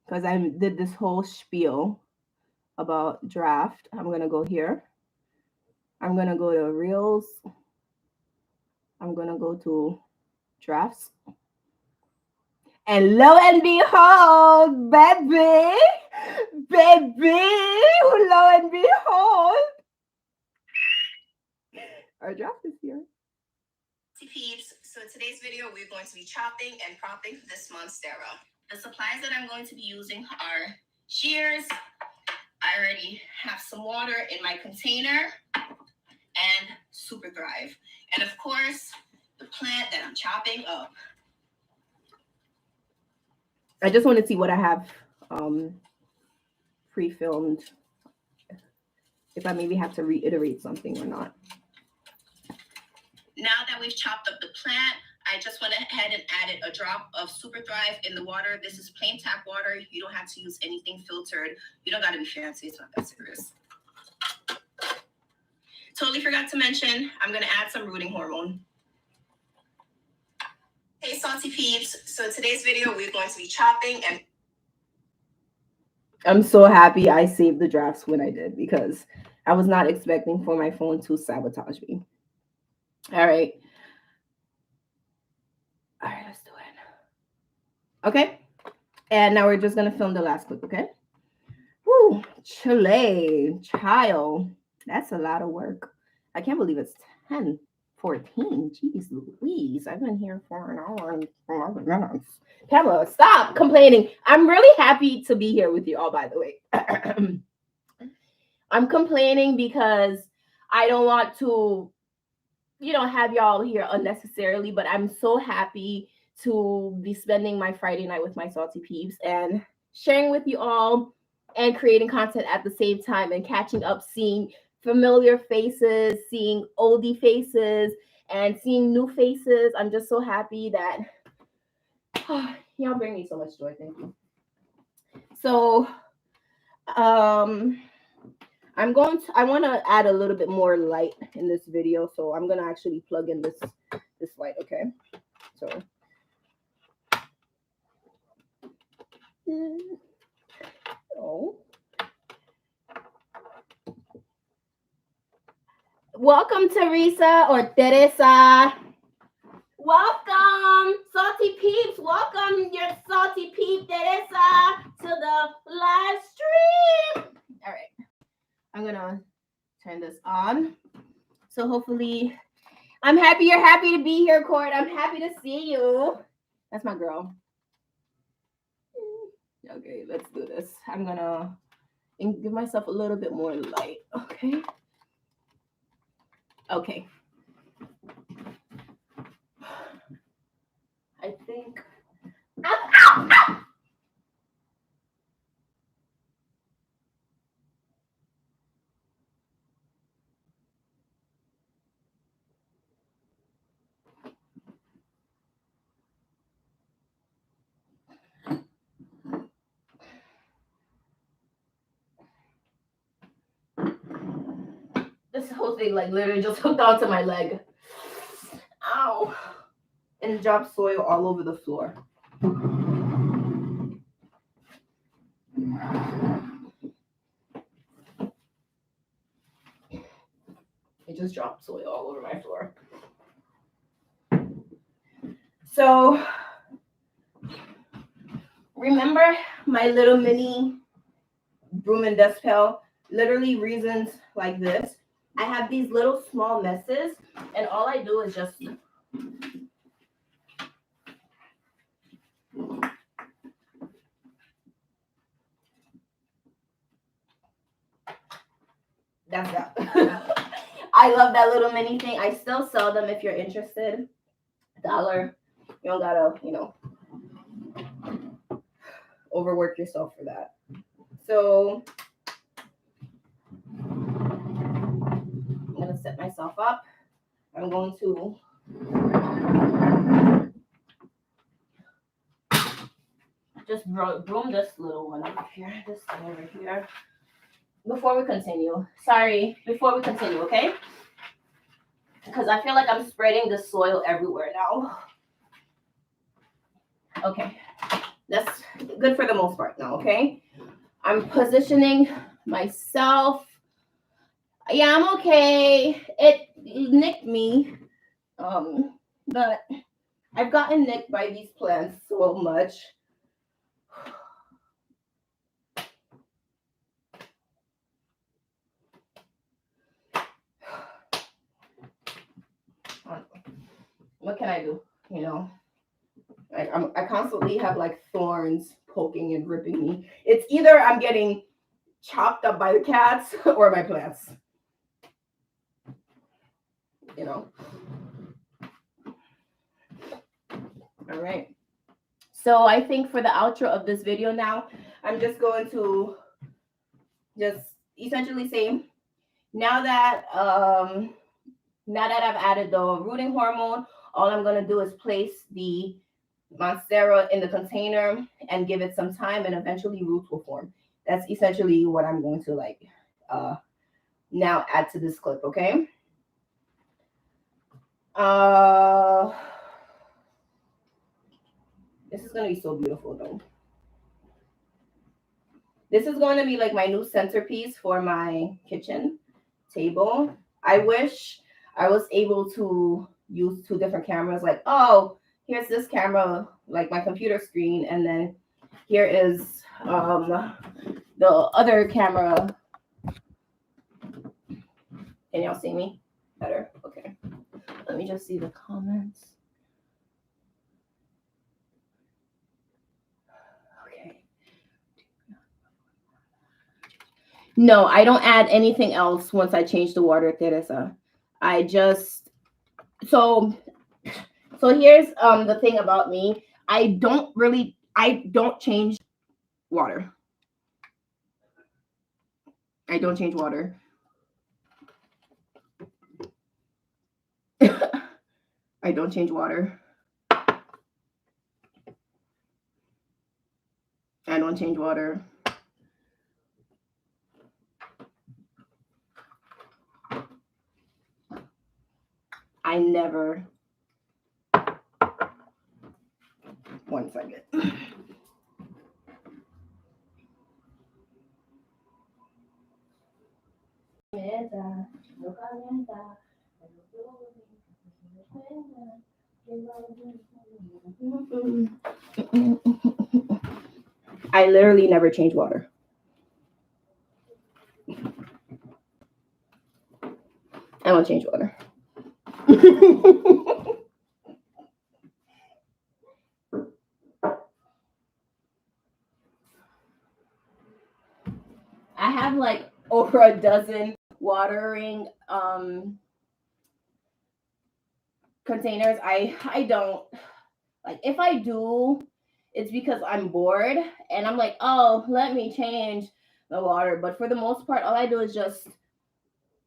[SPEAKER 1] Because I did this whole spiel about draft. I'm gonna go here. I'm gonna go to Reels. I'm gonna go to drafts. And lo and behold, baby, lo and behold, our draft is here.
[SPEAKER 2] Peeps, so today's video we're going to be chopping and propping this Monstera. The supplies that I'm going to be using are shears. I already have some water in my container and Super Thrive. And of course, the plant that I'm chopping up.
[SPEAKER 1] I just want to see what I have pre-filmed if I maybe have to reiterate something or not.
[SPEAKER 2] Now that we've chopped up the plant, I just went ahead and added a drop of Super Thrive in the water. This is plain tap water. You don't have to use anything filtered. You don't got to be fancy. It's not that serious. Totally forgot to mention, I'm going to add some rooting hormone. Hey, Salty Peeps. So today's video, we're going to be chopping and...
[SPEAKER 1] I'm so happy I saved the drafts when I did because I was not expecting for my phone to sabotage me. All right. All right, let's do it. Okay. And now we're just going to film the last clip, okay? Woo, Chile, child. That's a lot of work. I can't believe it's 10:14. Jeez Louise. I've been here for an hour and 11 minutes. Pamela, stop complaining. I'm really happy to be here with you all, by the way. I'm complaining because I don't want to, have y'all here unnecessarily, but I'm so happy to be spending my Friday night with my Salty Peeps and sharing with you all and creating content at the same time and catching up, seeing familiar faces, seeing oldie faces, and seeing new faces. I'm just so happy that y'all bring me so much joy. Thank you. So, I want to add a little bit more light in this video. So I'm going to actually plug in this light. Okay. So. Oh. Welcome, Teresa or Teresa. Welcome, Salty Peeps. Welcome, your Salty Peep Teresa, to the live stream. All right. I'm going to turn this on. So hopefully, I'm happy you're happy to be here, Court. I'm happy to see you. That's my girl. Okay, let's do this. I'm going to give myself a little bit more light. Okay. Okay. I think. Ow. This whole thing literally just hooked onto my leg. Ow. And dropped soil all over the floor. It just dropped soil all over my floor. So, remember my little mini broom and dust pail? Literally reasons like this. I have these little small messes, and all I do is just that's that. I love that little mini thing. I still sell them if you're interested. $1. You don't gotta, overwork yourself for that. So I'm gonna set myself up. I'm going to just broom this little one over here, this thing over here. Before we continue, okay? Because I feel like I'm spreading the soil everywhere now. Okay, that's good for the most part now, okay? I'm positioning myself. Yeah, I'm okay. It nicked me, but I've gotten nicked by these plants so much. What can I do? I constantly have thorns poking and ripping me. It's either I'm getting chopped up by the cats or my plants. All right. So I think for the outro of this video now, I'm just going to just essentially say, now that I've added the rooting hormone, all I'm gonna do is place the Monstera in the container and give it some time, and eventually roots will form. That's essentially what I'm going to like now add to this clip, okay? This is gonna be so beautiful though. This is going to be like my new centerpiece for my kitchen table. I wish I was able to use two different cameras. Like, oh, here's this camera, like my computer screen, and then here is the other camera. Can y'all see me better? Okay. Let me just see the comments. Okay. No, I don't add anything else once I change the water, Teresa. I just so here's the thing about me. I don't change water. I don't change water. I don't change water. I don't change water. I never. One second. I literally never change water. I don't change water. I have like over a dozen watering containers. I don't like, if I do, it's because I'm bored and I'm like, oh, let me change the water. But for the most part, all I do is just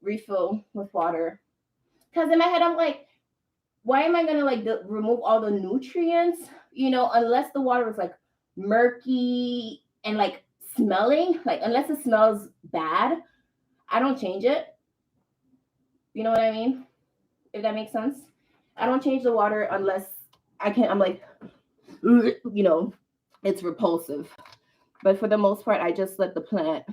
[SPEAKER 1] refill with water. Because in my head, I'm like, why am I gonna like remove all the nutrients? You know, unless the water is like murky and like smelling, like unless it smells bad, I don't change it. You know what I mean? If that makes sense. I don't change the water unless I'm like, you know, it's repulsive. But for the most part, I just let the plant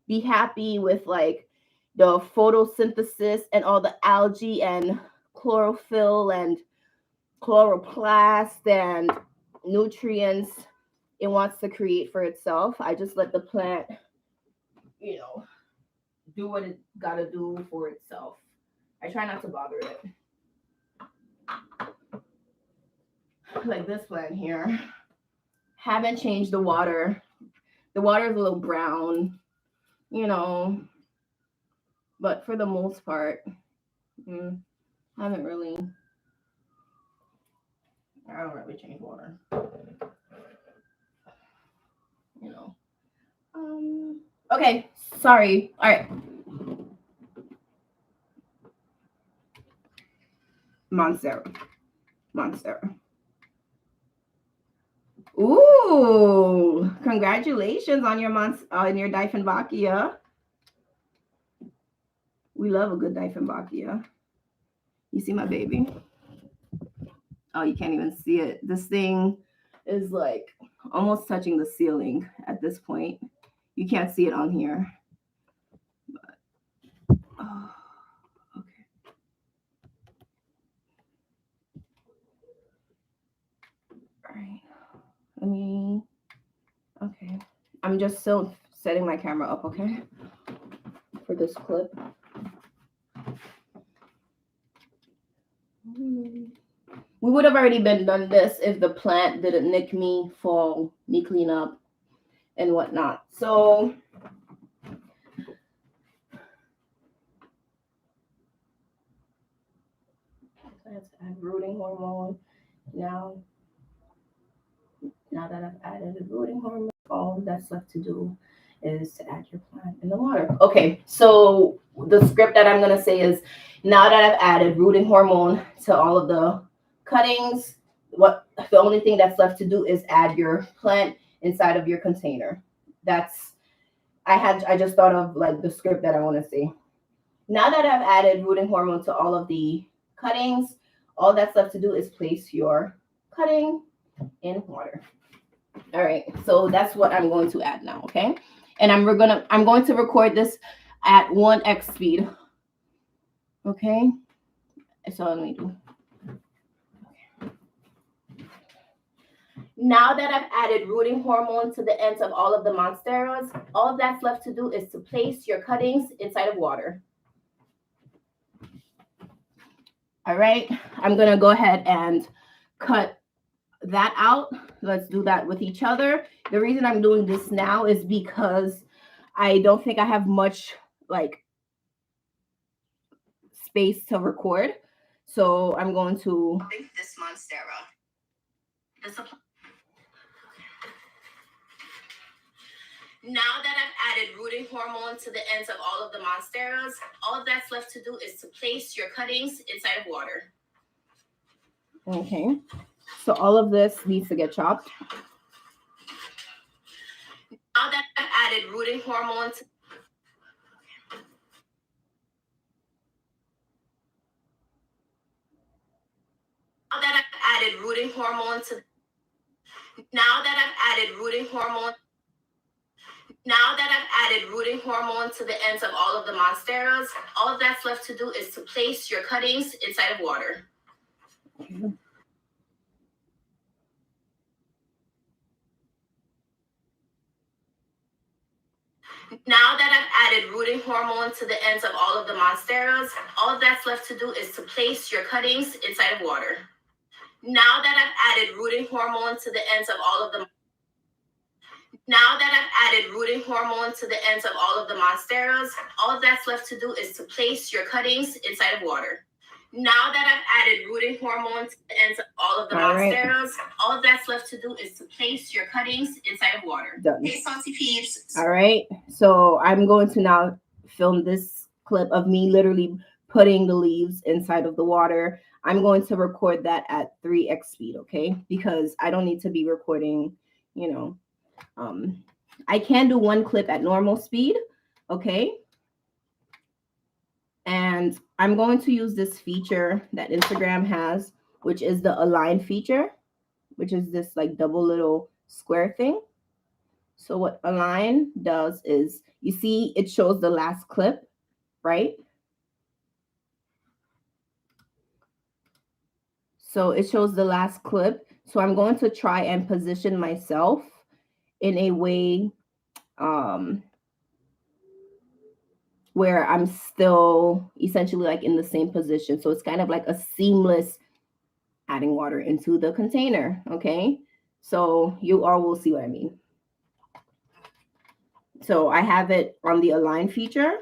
[SPEAKER 1] be happy with like the photosynthesis and all the algae and chlorophyll and chloroplast and nutrients it wants to create for itself. I just let the plant, you know, do what it gotta do for itself. I try not to bother it. Like this plant here. Haven't changed the water. The water is a little brown, you know, but for the most part, haven't really. I don't really change water. You know. Okay, sorry. All right. Monstera. Ooh, congratulations on your Dieffenbachia. We love a good Dieffenbachia. You see my baby? Oh, you can't even see it. This thing is like almost touching the ceiling at this point. You can't see it on here. But, oh, okay. All right. Okay. I'm just still setting my camera up, okay? For this clip. We would have already been done this if the plant didn't nick me, fall, me clean up, and whatnot. So let's add rooting hormone. Now that I've added the rooting hormone, all that's left to do is to add your plant in the water. Okay, so the script that I'm gonna say is, now that I've added rooting hormone to all of the cuttings, what the only thing that's left to do is add your plant inside of your container. That's I just thought of like the script that I want to say. Now that I've added rooting hormone to all of the cuttings, all that's left to do is place your cutting in water. All right, so that's what I'm going to add now, okay? And I'm going to record this at 1x speed. Okay? So let me do. Now that I've added rooting hormone to the ends of all of the monsteras, all that's left to do is to place your cuttings inside of water. All right, I'm gonna go ahead and cut that out. Let's do that with each other. The reason I'm doing this now is because I don't think I have much like space to record. So I'm going to
[SPEAKER 2] this Monstera. Now that I've added rooting hormone to the ends of all of the monsteras, all that's left to do is to place your cuttings inside of water.
[SPEAKER 1] Okay, so all of this needs to get chopped.
[SPEAKER 2] Now that I've added rooting hormone to Now that I've added rooting hormone to Now that I've added rooting hormone Now that I've added rooting hormone to the ends of all of the monsteras, all that's left to do is to place your cuttings inside of water. Now that I've added rooting hormone to the ends of all of the monsteras, all that's left to do is to place your cuttings inside of water. Now that I've added rooting hormone to the ends of all of the Now that I've added rooting hormone to the ends of all of the monsteras, all that's left to do is to place your cuttings inside of water. Now that I've added rooting hormone to the ends of all of the monsteras, all that's left to do is to place your cuttings inside of water.
[SPEAKER 1] Done.
[SPEAKER 2] Hey, Saucy Peeps.
[SPEAKER 1] All right, so I'm going to now film this clip of me literally putting the leaves inside of the water. I'm going to record that at 3x speed, okay? Because I don't need to be recording, you know. I can do one clip at normal speed, okay? And I'm going to use this feature that Instagram has, which is the align feature, which is this like double little square thing. So what align does is, you see it shows the last clip, right? So it shows the last clip. So I'm going to try and position myself in a way where I'm still essentially like in the same position. So it's kind of like a seamless adding water into the container, okay? So you all will see what I mean. So I have it on the align feature.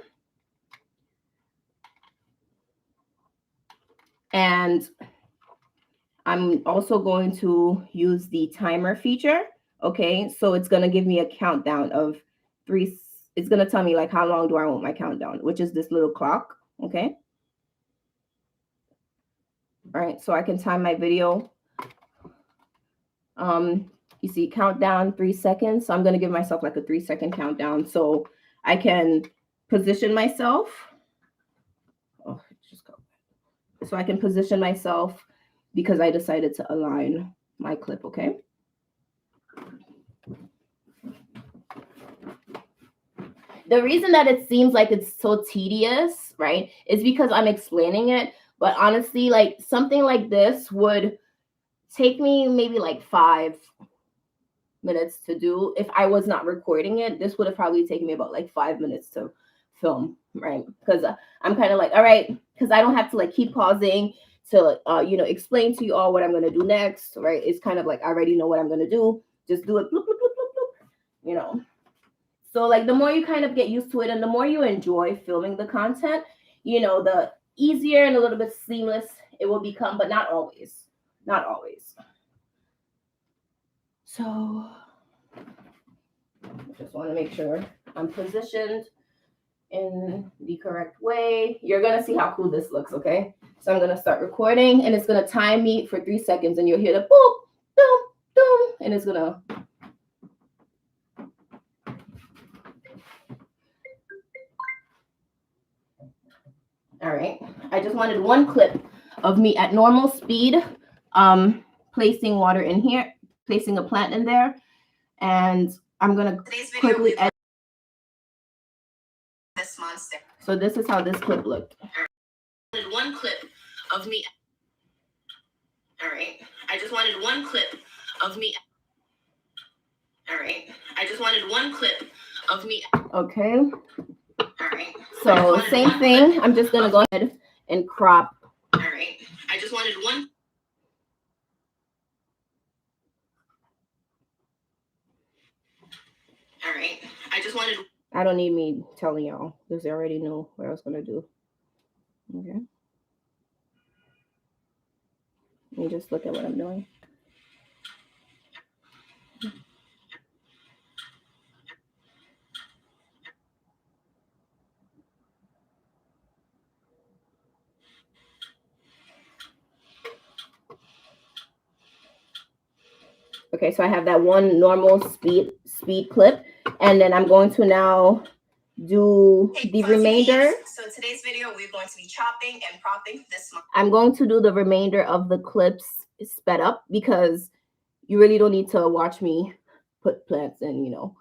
[SPEAKER 1] And I'm also going to use the timer feature, okay? So it's going to give me a countdown of 3. It's going to tell me like how long do I want my countdown, which is this little clock, okay? All right, so I can time my video. You see countdown 3 seconds. So I'm going to give myself like a 3-second countdown so I can position myself. Oh, just go. So I can position myself because I decided to align my clip, okay? The reason that it seems like it's so tedious, right, is because I'm explaining it. But honestly, like something like this would take me maybe like 5 minutes to do. If I was not recording it, this would have probably taken me about like 5 minutes to film, right? Because I'm kind of like, all right, because I don't have to like keep pausing to explain to you all what I'm going to do next, right? It's kind of like I already know what I'm going to do. Just do it, bloop, bloop, bloop, bloop, bloop, So like the more you kind of get used to it and the more you enjoy filming the content, the easier and a little bit seamless it will become, but not always. Not always. So Just want to make sure I'm positioned in the correct way. You're gonna see how cool this looks, okay? So I'm gonna start recording, and it's gonna time me for 3 seconds, and you'll hear the boop, boom, boom, and it's gonna. All right. I just wanted one clip of me at normal speed, placing water in here, placing a plant in there, and I'm gonna quickly edit
[SPEAKER 2] this monster.
[SPEAKER 1] So this is how this clip looked.
[SPEAKER 2] One clip of me. All right. I just wanted one clip of me. All right. I just wanted one clip of me.
[SPEAKER 1] Okay.
[SPEAKER 2] All right.
[SPEAKER 1] So same thing. I'm just gonna go ahead and crop.
[SPEAKER 2] All right. I just wanted one. All right. I just wanted.
[SPEAKER 1] I don't need me telling y'all because they already knew what I was gonna do. Okay. Let me just look at what I'm doing. Okay, so I have that one normal speed clip, and then I'm going to now do the remainder.
[SPEAKER 2] So today's video, we're going to be chopping and propping this month.
[SPEAKER 1] I'm going to do the remainder of the clips sped up because you really don't need to watch me put plants in, you know,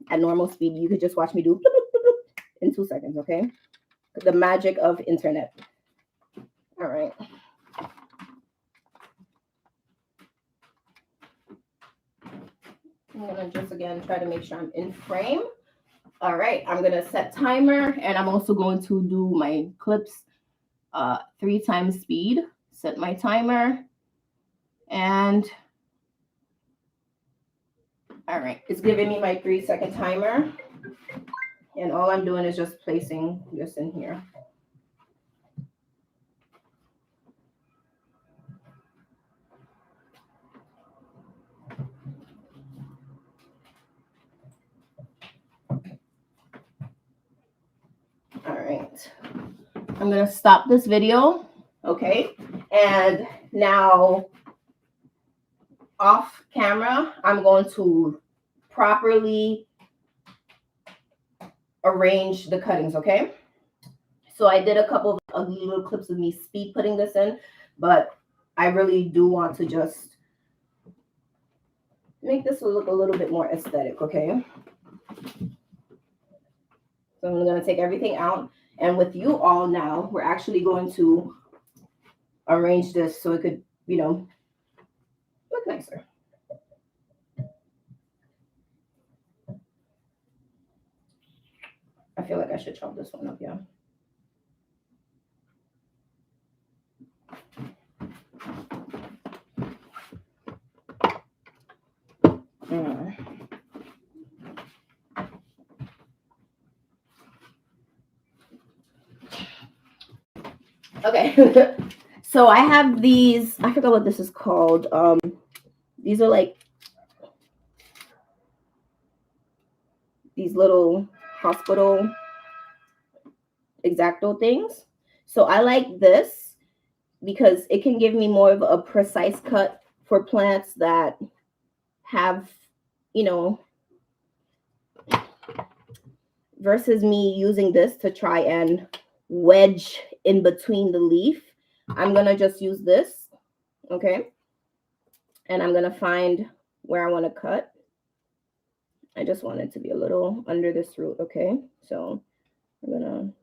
[SPEAKER 1] at normal speed. You could just watch me do bloop, bloop, bloop, bloop in 2 seconds, okay? The magic of internet. All right. I'm gonna just again try to make sure I'm in frame. All right, I'm gonna set timer, and I'm also going to do my clips 3 times speed. Set my timer, and all right, it's giving me my 3-second timer, and all I'm doing is just placing this in here. All right, I'm gonna stop this video, okay? And now off camera, I'm going to properly arrange the cuttings, okay? So I did a couple of little clips of me speed putting this in, but I really do want to just make this look a little bit more aesthetic, okay? So I'm gonna take everything out, and with you all now, we're actually going to arrange this so it could, you know, look nicer. I feel like I should chop this one up, yeah. Okay. So I have these, I forgot what this is called. These are like these little hospital X-Acto things. So I like this because it can give me more of a precise cut for plants that have, you know, versus me using this to try and wedge in between the leaf. I'm gonna just use this, okay? And I'm gonna find where I want to cut. I just want it to be a little under this root, okay? So I'm gonna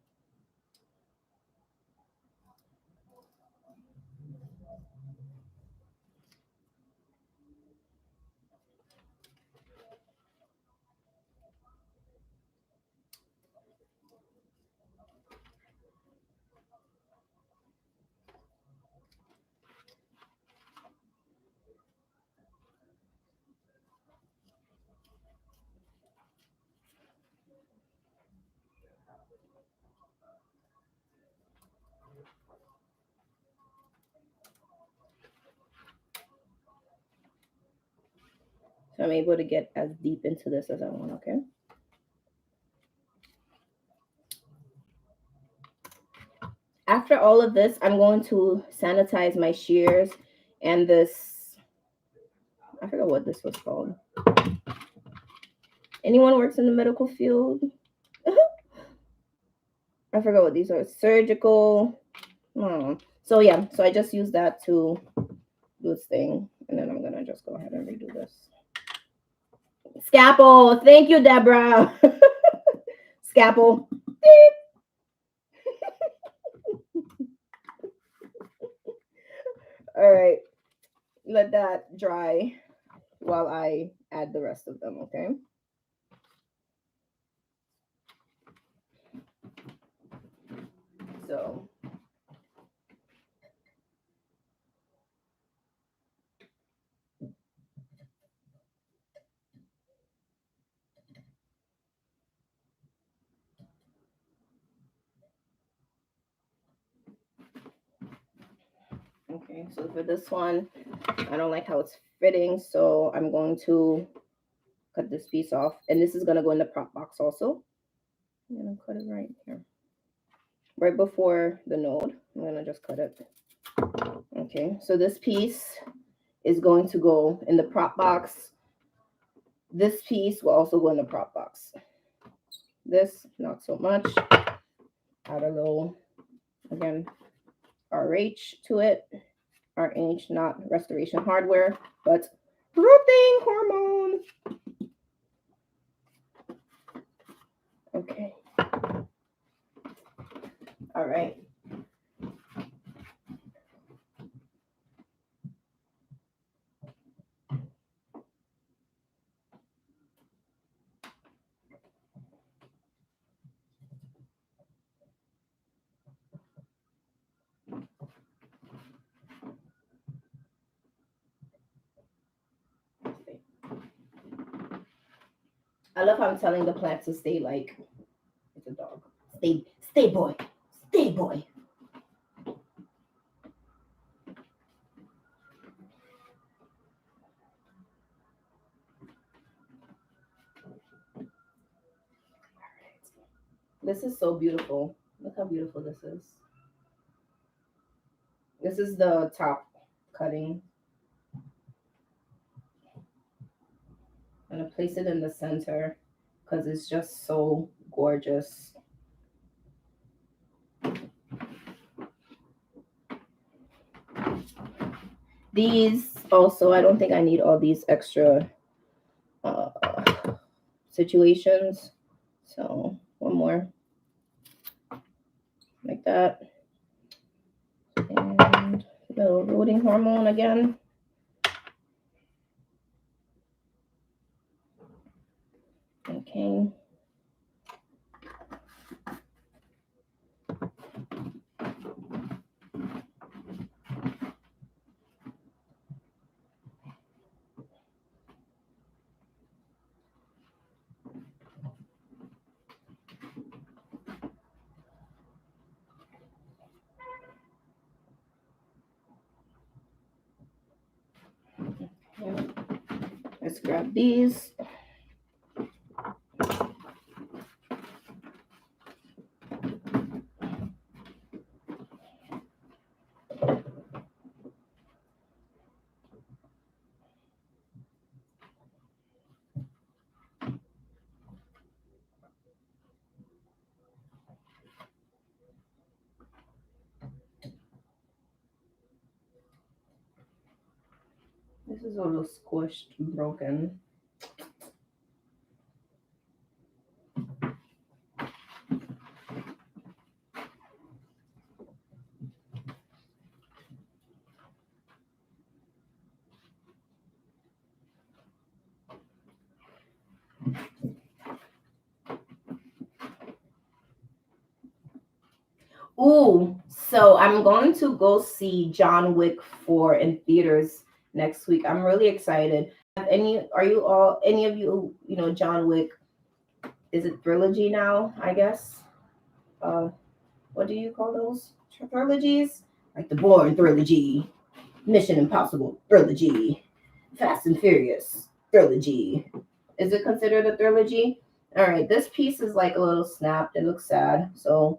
[SPEAKER 1] So I'm able to get as deep into this as I want, okay? After all of this, I'm going to sanitize my shears and this, I forgot what this was called. Anyone works in the medical field? I forgot what these are. Surgical. So yeah, so I just use that to do this thing. And then I'm going to just go ahead and redo this. Scalpel. Thank you, Deborah. Scalpel. All right. Let that dry while I add the rest of them, okay? So okay, so for this one, I don't like how it's fitting, so I'm going to cut this piece off, and this is going to go in the prop box also. I'm going to cut it right here, right before the node. I'm going to just cut it. Okay, so this piece is going to go in the prop box. This piece will also go in the prop box. This, not so much. Add a little, again, RH to it. RH, not restoration hardware, but rooting hormone. Okay. All right. I love how I'm telling the plant to stay like it's a dog. Stay boy. Stay boy. This is so beautiful. Look how beautiful this is. This is the top cutting. I'm gonna place it in the center because it's just so gorgeous. These also, I don't think I need all these extra situations. So one more like that. And a little rooting hormone again. Okay. Let's grab these. This is a little squished, broken. Ooh, so I'm going to go see John Wick 4 in theaters next week. I'm really excited. Any of you, John Wick, is it trilogy now, I guess? What do you call those? Trilogies? Like the Bourne trilogy, Mission Impossible trilogy, Fast and Furious trilogy. Is it considered a trilogy? All right, this piece is like a little snapped. It looks sad. So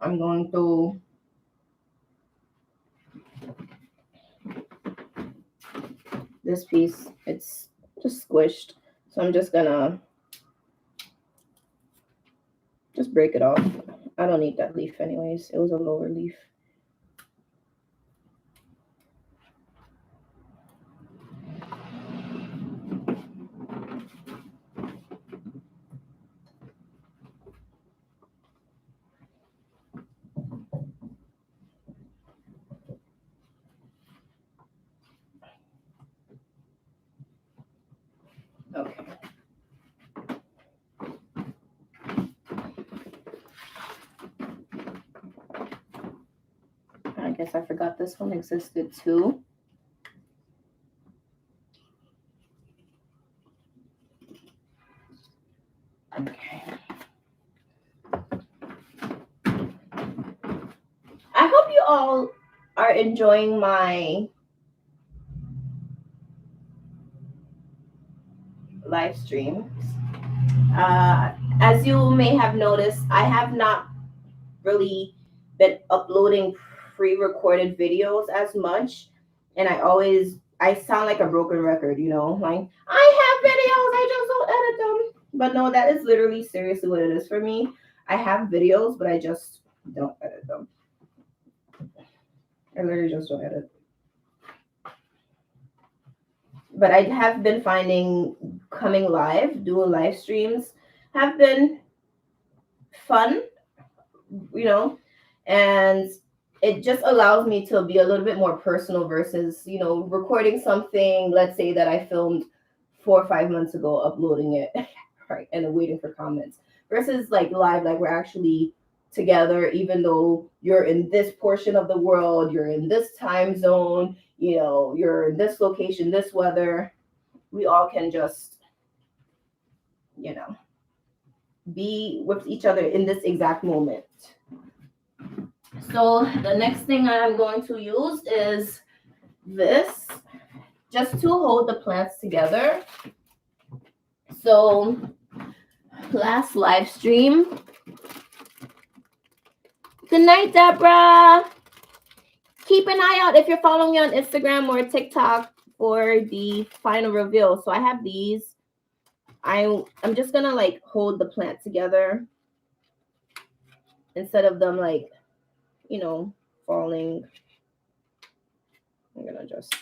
[SPEAKER 1] I'm going to this piece. It's just squished. So I'm just gonna just break it off. I don't need that leaf anyways. It was a lower leaf. Okay. I guess I forgot this one existed too. Okay. I hope you all are enjoying my live streams. As you may have noticed, I have not really been uploading pre-recorded videos as much, and I sound like a broken record, you know, like I have videos, I just don't edit them. But no, that is literally seriously what it is for me. I have videos, but I just don't edit them. I literally just don't edit. But I have been finding coming live, doing live streams have been fun, you know, and it just allows me to be a little bit more personal versus, you know, recording something, let's say that I filmed 4 or 5 months ago, uploading it, right, and then waiting for comments versus like live, like we're actually together, even though you're in this portion of the world, you're in this time zone, you know, you're in this location, this weather, we all can just, you know, be with each other in this exact moment. So the next thing I'm going to use is this just to hold the plants together. So last live stream. Good night, Deborah. Keep an eye out if you're following me on Instagram or TikTok for the final reveal. So I have these. I'm just gonna like hold the plant together instead of them like, you know, falling. I'm gonna just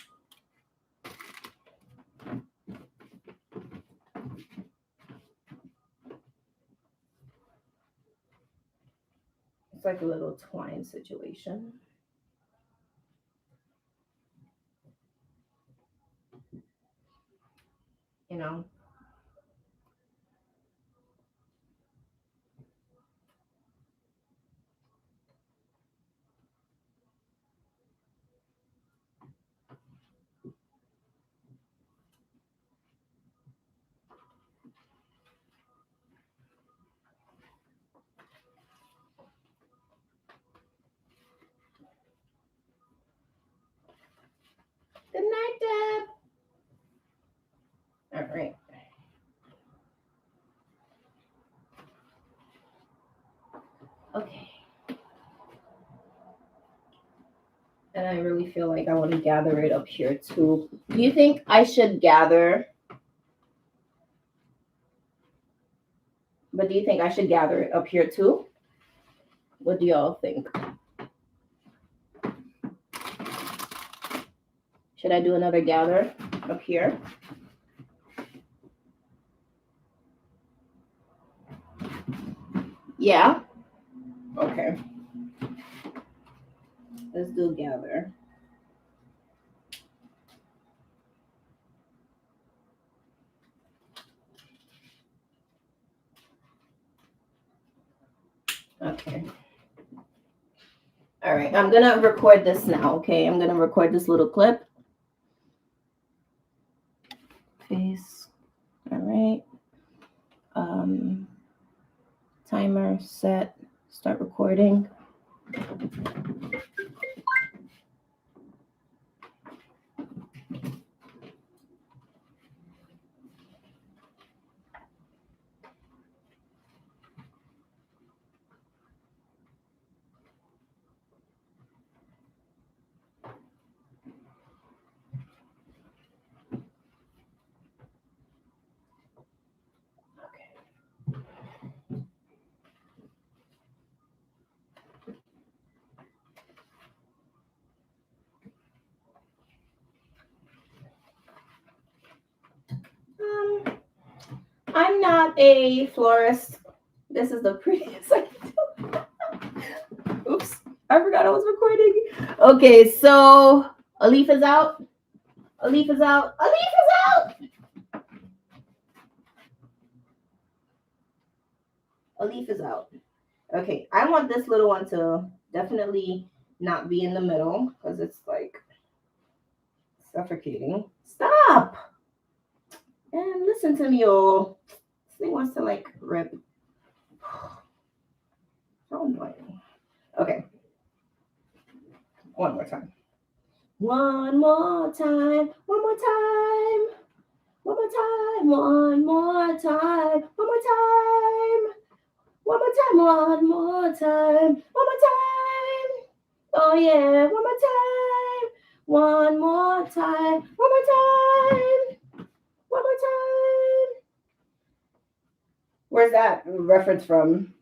[SPEAKER 1] it's like a little twine situation. You know. Good night, Deb. All right. Okay. And I really feel like I want to gather it up here too. Do you think I should gather? But do you think I should gather it up here too? What do y'all think? Should I do another gather up here? Yeah? Okay. Let's do gather. Okay. All right. I'm going to record this now, okay? I'm going to record this little clip. Face. All right. Timer set. Start recording. I'm not a florist. This is the prettiest I can do. Oops, I forgot I was recording. Okay, so a leaf is out. A leaf is out. A leaf is out. A leaf is out. Okay, I want this little one to definitely not be in the middle because it's like suffocating. Stop! And listen to me, oh. This thing wants to like rip. So annoying. Okay. One more time. One more time. One more time. One more time. One more time. One more time. One more time. One more time. One more time. Oh yeah. One more time. One more time. One more time. One more time. Where's that reference from?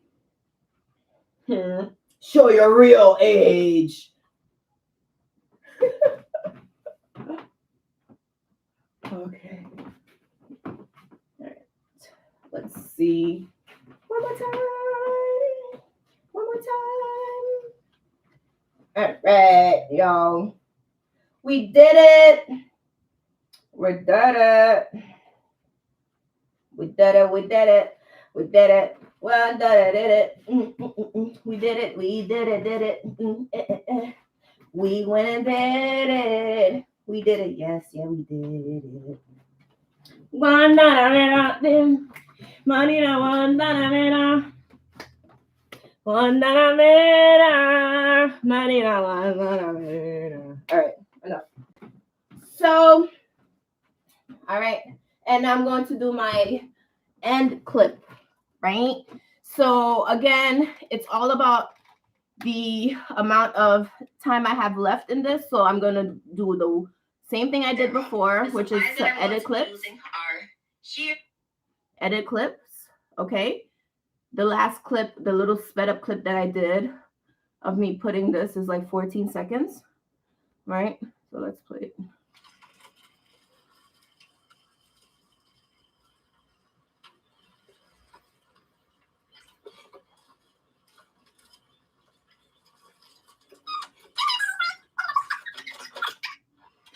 [SPEAKER 1] Show your real age. Okay. All right. Let's see. One more time. One more time. All right, y'all. We did it. We did it. We did it. We did it. We did it. Well, did it. We did it. We did it. Did it. We went and did it. We did it. Yes, yeah, we did it. One da money da one da one da money da one. All right, enough. So, all right, and I'm going to do my end clip, right? So again, it's all about the amount of time I have left in this. So I'm gonna do the same thing I did before, which is to edit clips. Edit clips, okay? The last clip, the little sped up clip that I did of me putting this is like 14 seconds, right? So let's play it.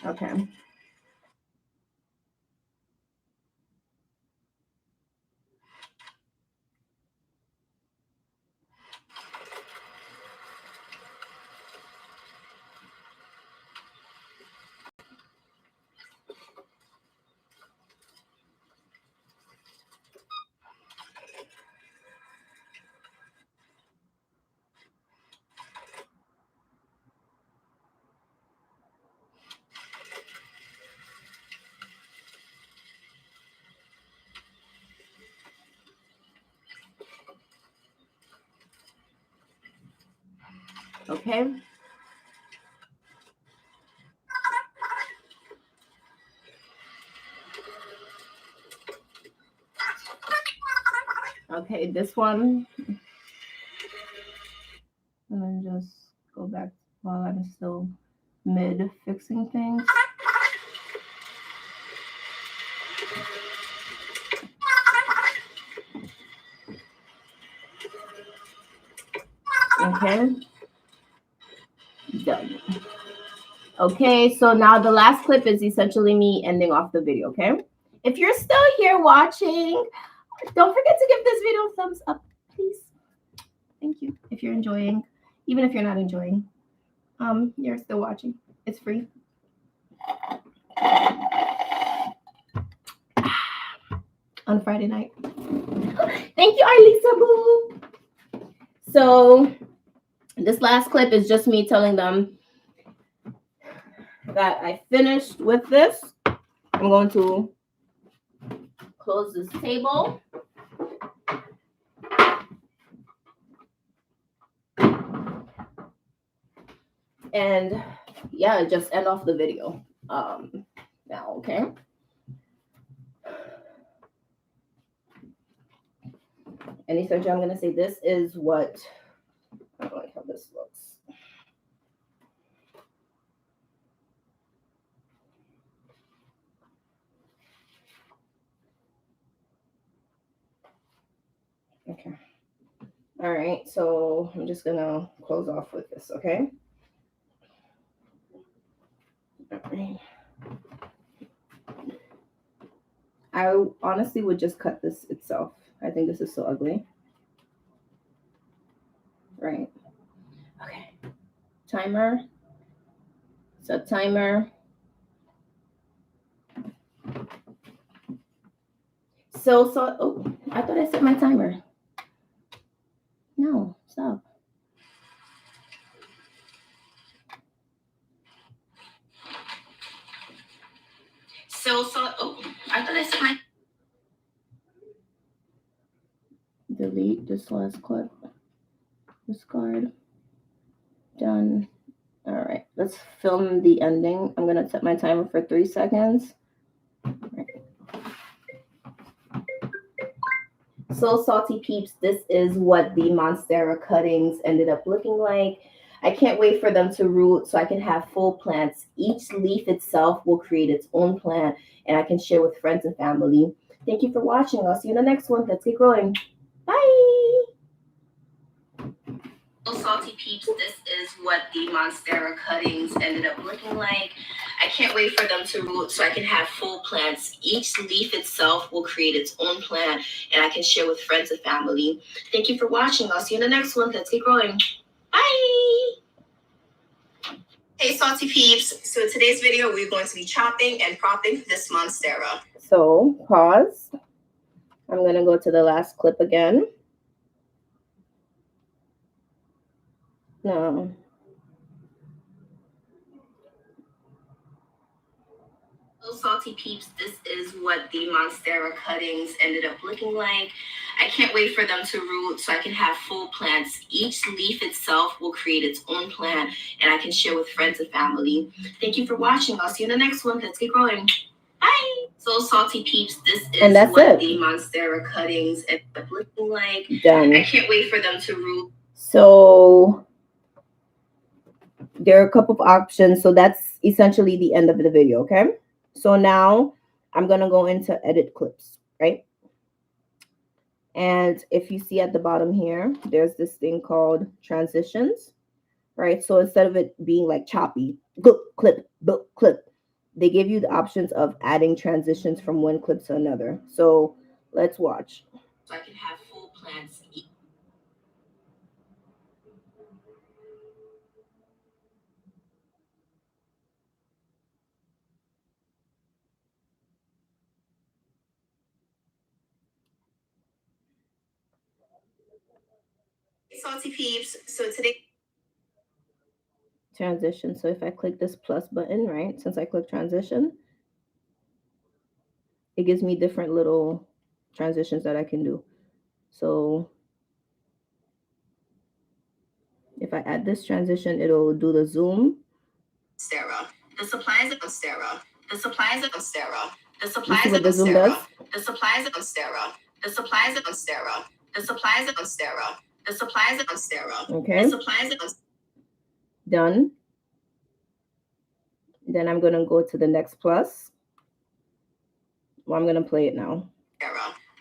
[SPEAKER 1] Okay. Okay. Okay, this one. And then just go back while I'm still mid fixing things. Okay. Done. Okay, so now the last clip is essentially me ending off the video, okay? If you're still here watching, don't forget to give this video a thumbs up, please. Thank you. If you're enjoying, even if you're not enjoying, you're still watching. It's free. On Friday night. Thank you, Arlisa Boo. So this last clip is just me telling them that I finished with this. I'm going to close this table. And yeah, just end off the video now, okay? And essentially, I'm going to say this is what, I don't like how this looks. Okay. All right. So I'm just gonna close off with this. Okay. All right. I honestly would just cut this itself. I think this is so ugly. Right. Okay. Timer. Set timer. So, oh, I thought I set my timer. No, stop.
[SPEAKER 2] Oh, I thought I set my.
[SPEAKER 1] Delete this last clip. Discard. Done. All right, let's film the ending. I'm gonna set my timer for 3 seconds. Right. So salty peeps, this is what the Monstera cuttings ended up looking like. I can't wait for them to root so I can have full plants. Each leaf itself will create its own plant and I can share with friends and family. Thank you for watching. I'll see you in the next one. Let's get growing. Bye.
[SPEAKER 2] Salty peeps, this is what the Monstera cuttings ended up looking like. I can't wait for them to root so I can have full plants. Each leaf itself will create its own plant and I can share with friends and family. Thank you for watching. I'll see you in the next one. Let's get growing. Bye. Hey salty peeps, so in today's video we're going to be chopping and propping this Monstera.
[SPEAKER 1] So pause. I'm going to go to the last clip again. No.
[SPEAKER 2] Salty peeps, this is what the Monstera cuttings ended up looking like. I can't wait for them to root so I can have full plants. Each leaf itself will create its own plant and I can share with friends and family. Thank you for watching. I'll see you in the next one. Let's get growing. Bye. So salty peeps, this is what the Monstera cuttings ended up looking like.
[SPEAKER 1] Done.
[SPEAKER 2] I can't wait for them to root.
[SPEAKER 1] So there are a couple of options. So that's essentially the end of the video, okay? So now I'm going to go into edit clips, right? And if you see at the bottom here, there's this thing called transitions, right? So instead of it being like choppy, clip, clip, they give you the options of adding transitions from one clip to another. So let's watch.
[SPEAKER 2] So I can have full plants. Salty peeps, so today
[SPEAKER 1] transition. So if I click this plus button, right, since I click transition, it gives me different little transitions that I can do. So if I add this transition, it'll do the zoom.
[SPEAKER 2] Monstera. The supplies of Monstera. The supplies of Monstera. The supplies
[SPEAKER 1] of Monstera.
[SPEAKER 2] The supplies of Monstera. The supplies of Monstera. The supplies of Monstera. The supplies of Monstera.
[SPEAKER 1] Okay.
[SPEAKER 2] The supplies of
[SPEAKER 1] done. Then I'm gonna go to the next plus. Well, I'm gonna play it now.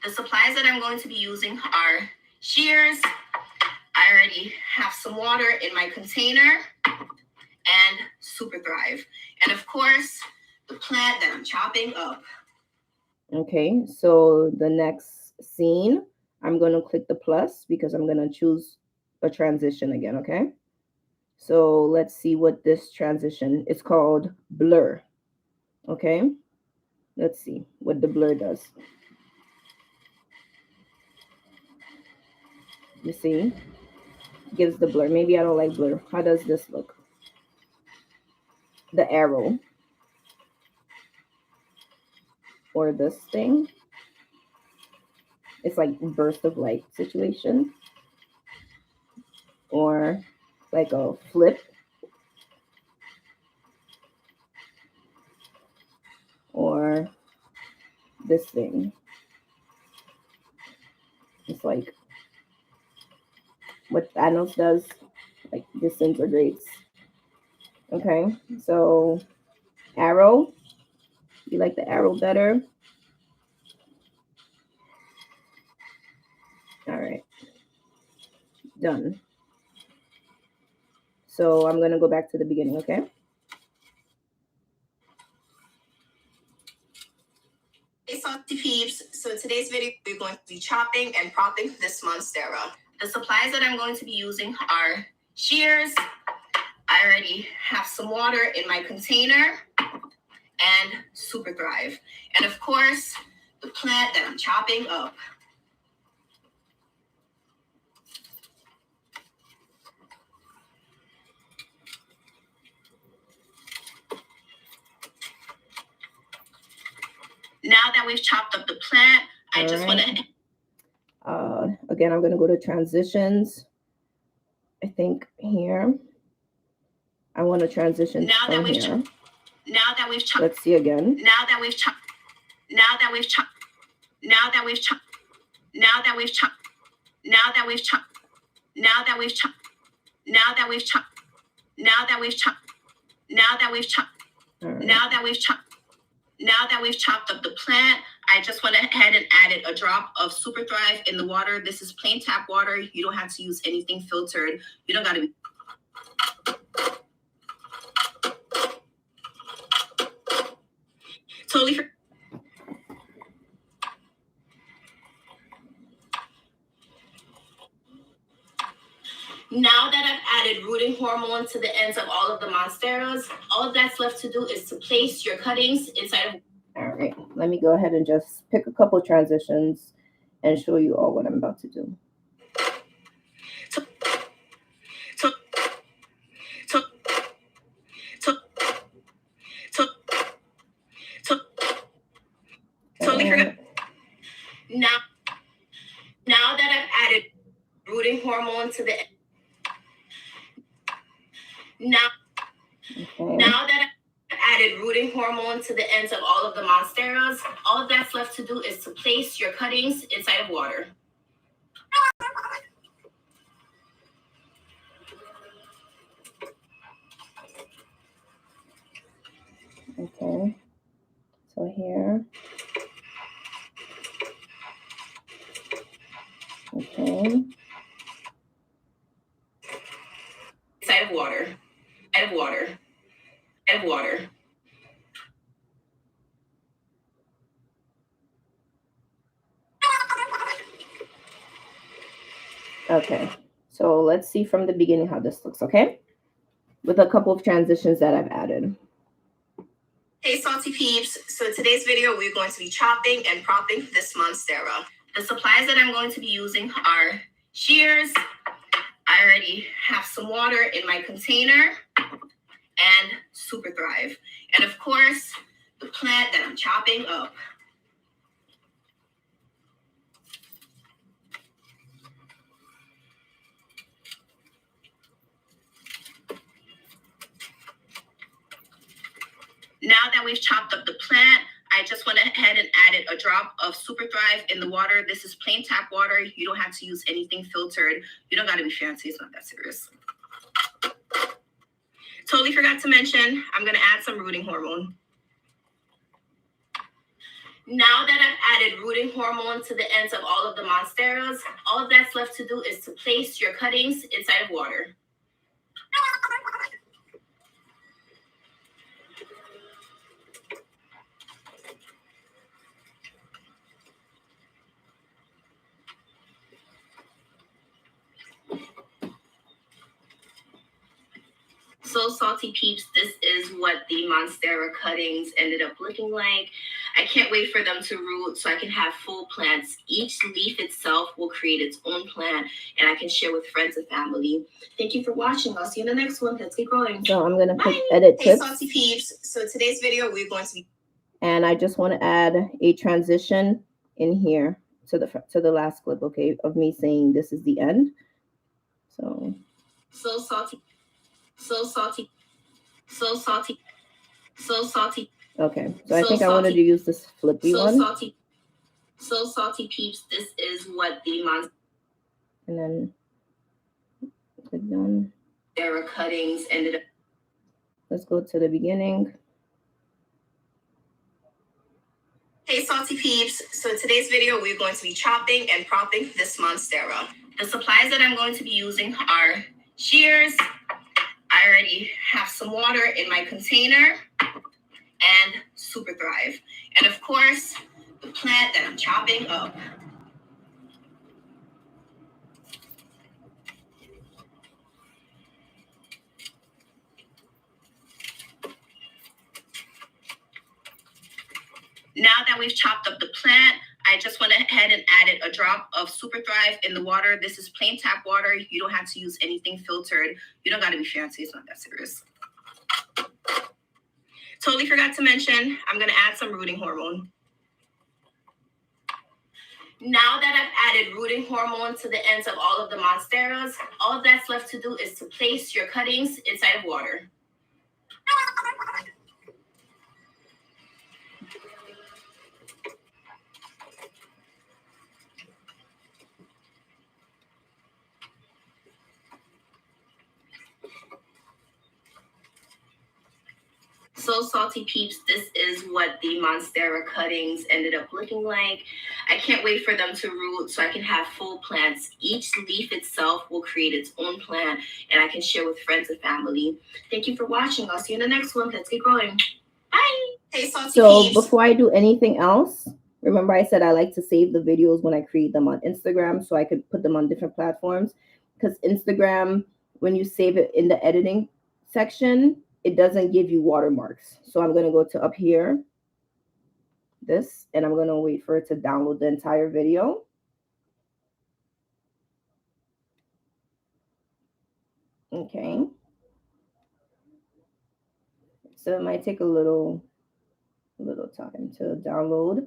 [SPEAKER 2] The supplies that I'm going to be using are shears. I already have some water in my container and Super Thrive. And of course, the plant that I'm chopping up.
[SPEAKER 1] Okay, so the next scene, I'm going to click the plus because I'm going to choose a transition again, okay? So let's see what this transition is called. Blur. Okay, let's see what the blur does. You see, gives the blur. Maybe I don't like blur. How does this look? The arrow or this thing. It's like burst of light situation or like a flip or this thing. It's like what Thanos does, like disintegrates. Okay, so arrow. You like the arrow better? All right, done. So I'm gonna go back to the beginning, okay?
[SPEAKER 2] Hey, salty peeps. So today's video, we're going to be chopping and propping this Monstera. The supplies that I'm going to be using are shears. I already have some water in my container and Super Thrive. And of course, the plant that I'm chopping up. Now that we've chopped up the plant, I just want to...
[SPEAKER 1] Again, I'm going to go to transitions. I think here. I want to transition
[SPEAKER 2] now
[SPEAKER 1] from here.
[SPEAKER 2] Now that we've chopped...
[SPEAKER 1] Let's see again.
[SPEAKER 2] Now that we've chopped... Now that we've chopped... Now that we've chopped... Now that we've chopped... Now that we've chopped... Now that we've chopped... Now that we've chopped... Now that we've chopped... Now that we've chopped... Now that we've chopped... Now that we've chopped up the plant, I just went ahead and added a drop of Super Thrive in the water. This is plain tap water. You don't have to use anything filtered. You don't got to be... Totally. Now that I've added rooting hormone to the ends of all of the Monsteras, all that's left to do is to place your cuttings inside of...
[SPEAKER 1] All right, let me go ahead and just pick a couple transitions and show you all what I'm about to do.
[SPEAKER 2] Totally forgot. Now that I've added rooting hormone to the... Now that I've added rooting hormone to the ends of all of the Monsteras, all that's left to do is to place your cuttings inside of water.
[SPEAKER 1] Okay, so here. Okay.
[SPEAKER 2] Inside of water. Inside of water. Inside of water.
[SPEAKER 1] Okay, so let's see from the beginning how this looks, okay? With a couple of transitions that I've added.
[SPEAKER 2] Hey, salty peeps. So today's video, we're going to be chopping and propping this Monstera. The supplies that I'm going to be using are shears. I already have some water in my container and Super Thrive. And of course, the plant that I'm chopping up. Now that we've chopped up the plant, I just went ahead and added a drop of Super Thrive in the water. This is plain tap water. You don't have to use anything filtered. You don't got to be fancy. It's not that serious. Totally forgot to mention, I'm going to add some rooting hormone. Now that I've added rooting hormone to the ends of all of the Monsteras, all that's left to do is to place your cuttings inside of water. So salty peeps, this is what the Monstera cuttings ended up looking like. I can't wait for them to root so I can have full plants. Each leaf itself will create its own plant and I can share with friends and family. Thank you for watching. I'll see you in the next one. Let's get growing.
[SPEAKER 1] So I'm gonna pick edit tips.
[SPEAKER 2] Hey salty peeps. So today's video we're going to be...
[SPEAKER 1] And I just want to add a transition in here to the last clip, okay, of me saying this is the end. So
[SPEAKER 2] salty. So salty, so salty, so salty.
[SPEAKER 1] Okay, so I think I wanted to use this flippy one.
[SPEAKER 2] So salty peeps, this is what the Monstera...
[SPEAKER 1] And then click done.
[SPEAKER 2] Cuttings ended up...
[SPEAKER 1] Let's go to the beginning.
[SPEAKER 2] Hey salty peeps, so in today's video we're going to be chopping and propping this Monstera. The supplies that I'm going to be using are shears. I already have some water in my container and Super Thrive. And of course, the plant that I'm chopping up. Now that we've chopped up the plant, I just went ahead and added a drop of Super Thrive in the water. This is plain tap water. You don't have to use anything filtered. You don't got to be fancy. It's not that serious. Totally forgot to mention, I'm going to add some rooting hormone. Now that I've added rooting hormone to the ends of all of the Monsteras, all that's left to do is to place your cuttings inside of water. So salty peeps, this is what the Monstera cuttings ended up looking like. I can't wait for them to root so I can have full plants. Each leaf itself will create its own plant and I can share with friends and family. Thank you for watching. I'll see you in the next one. Let's get growing. Bye. Hey salty peeps.
[SPEAKER 1] Before I do anything else, remember I said I like to save the videos when I create them on Instagram so I could put them on different platforms, because Instagram, when you save it in the editing section, it doesn't give you watermarks. So I'm going to go to up here, this, and I'm going to wait for it to download the entire video. Okay. So it might take a little time to download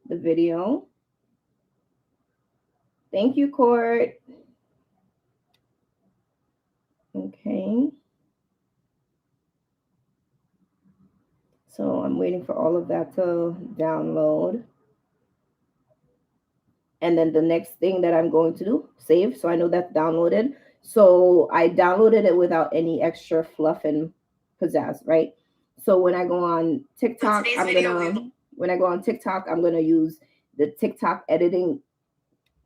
[SPEAKER 1] the video. Thank you, Court. Okay. So I'm waiting for all of that to download. And then the next thing that I'm going to do, save. So I know that's downloaded. So I downloaded it without any extra fluff and pizzazz, right? So when I go on TikTok, I'm gonna use the TikTok editing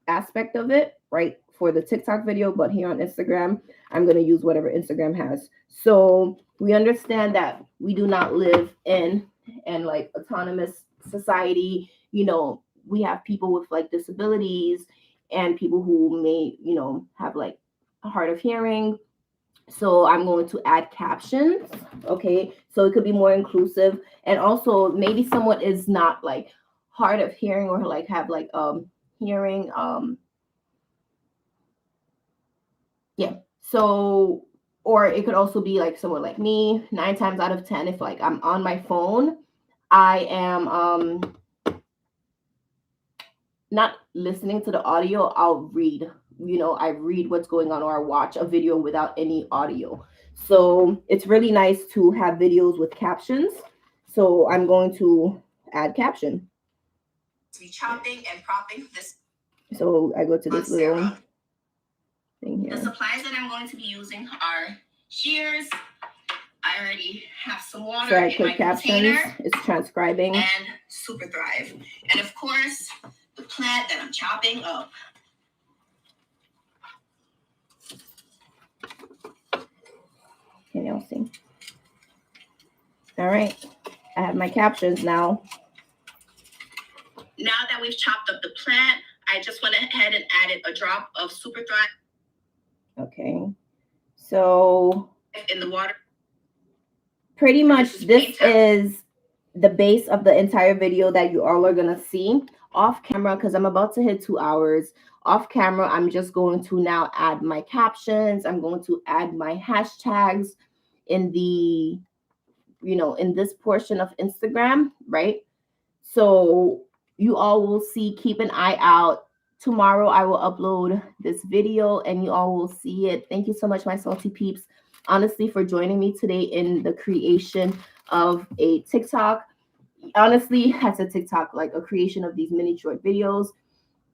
[SPEAKER 1] aspect of it, right, for the TikTok video. But here on Instagram, I'm gonna use whatever Instagram has. So we understand that we do not live in an like autonomous society. You know, we have people with like disabilities and people who may, you know, have like a hard of hearing. So I'm going to add captions, okay? So it could be more inclusive. And also maybe someone is not like hard of hearing or like have like hearing yeah. So or it could also be like someone like me. 9 times out of 10, if like I'm on my phone, I am not listening to the audio, I'll read. You know, I read what's going on, or I watch a video without any audio. So it's really nice to have videos with captions. So I'm going to add caption.
[SPEAKER 2] Be chopping and propping this.
[SPEAKER 1] So I go to this little thing here.
[SPEAKER 2] The supplies that I'm going to be using are shears. I already have some water
[SPEAKER 1] so I
[SPEAKER 2] in my
[SPEAKER 1] captions,
[SPEAKER 2] container.
[SPEAKER 1] It's transcribing.
[SPEAKER 2] And Super Thrive. And of course, the plant that I'm chopping up.
[SPEAKER 1] Can y'all see? All right. I have my captions now.
[SPEAKER 2] Now that we've chopped up the plant, I just went ahead and added a drop of Super Thrive.
[SPEAKER 1] Okay. So
[SPEAKER 2] in the water.
[SPEAKER 1] Pretty much this is the base of the entire video that you all are going to see. Off camera, because I'm about to hit 2 hours. Off camera, I'm just going to now add my captions. I'm going to add my hashtags in the, you know, in this portion of Instagram, right? So you all will see, keep an eye out. Tomorrow I will upload this video and you all will see it. Thank you so much, my salty peeps, honestly, for joining me today in the creation of a TikTok. Honestly, as a TikTok, like a creation of these mini short videos,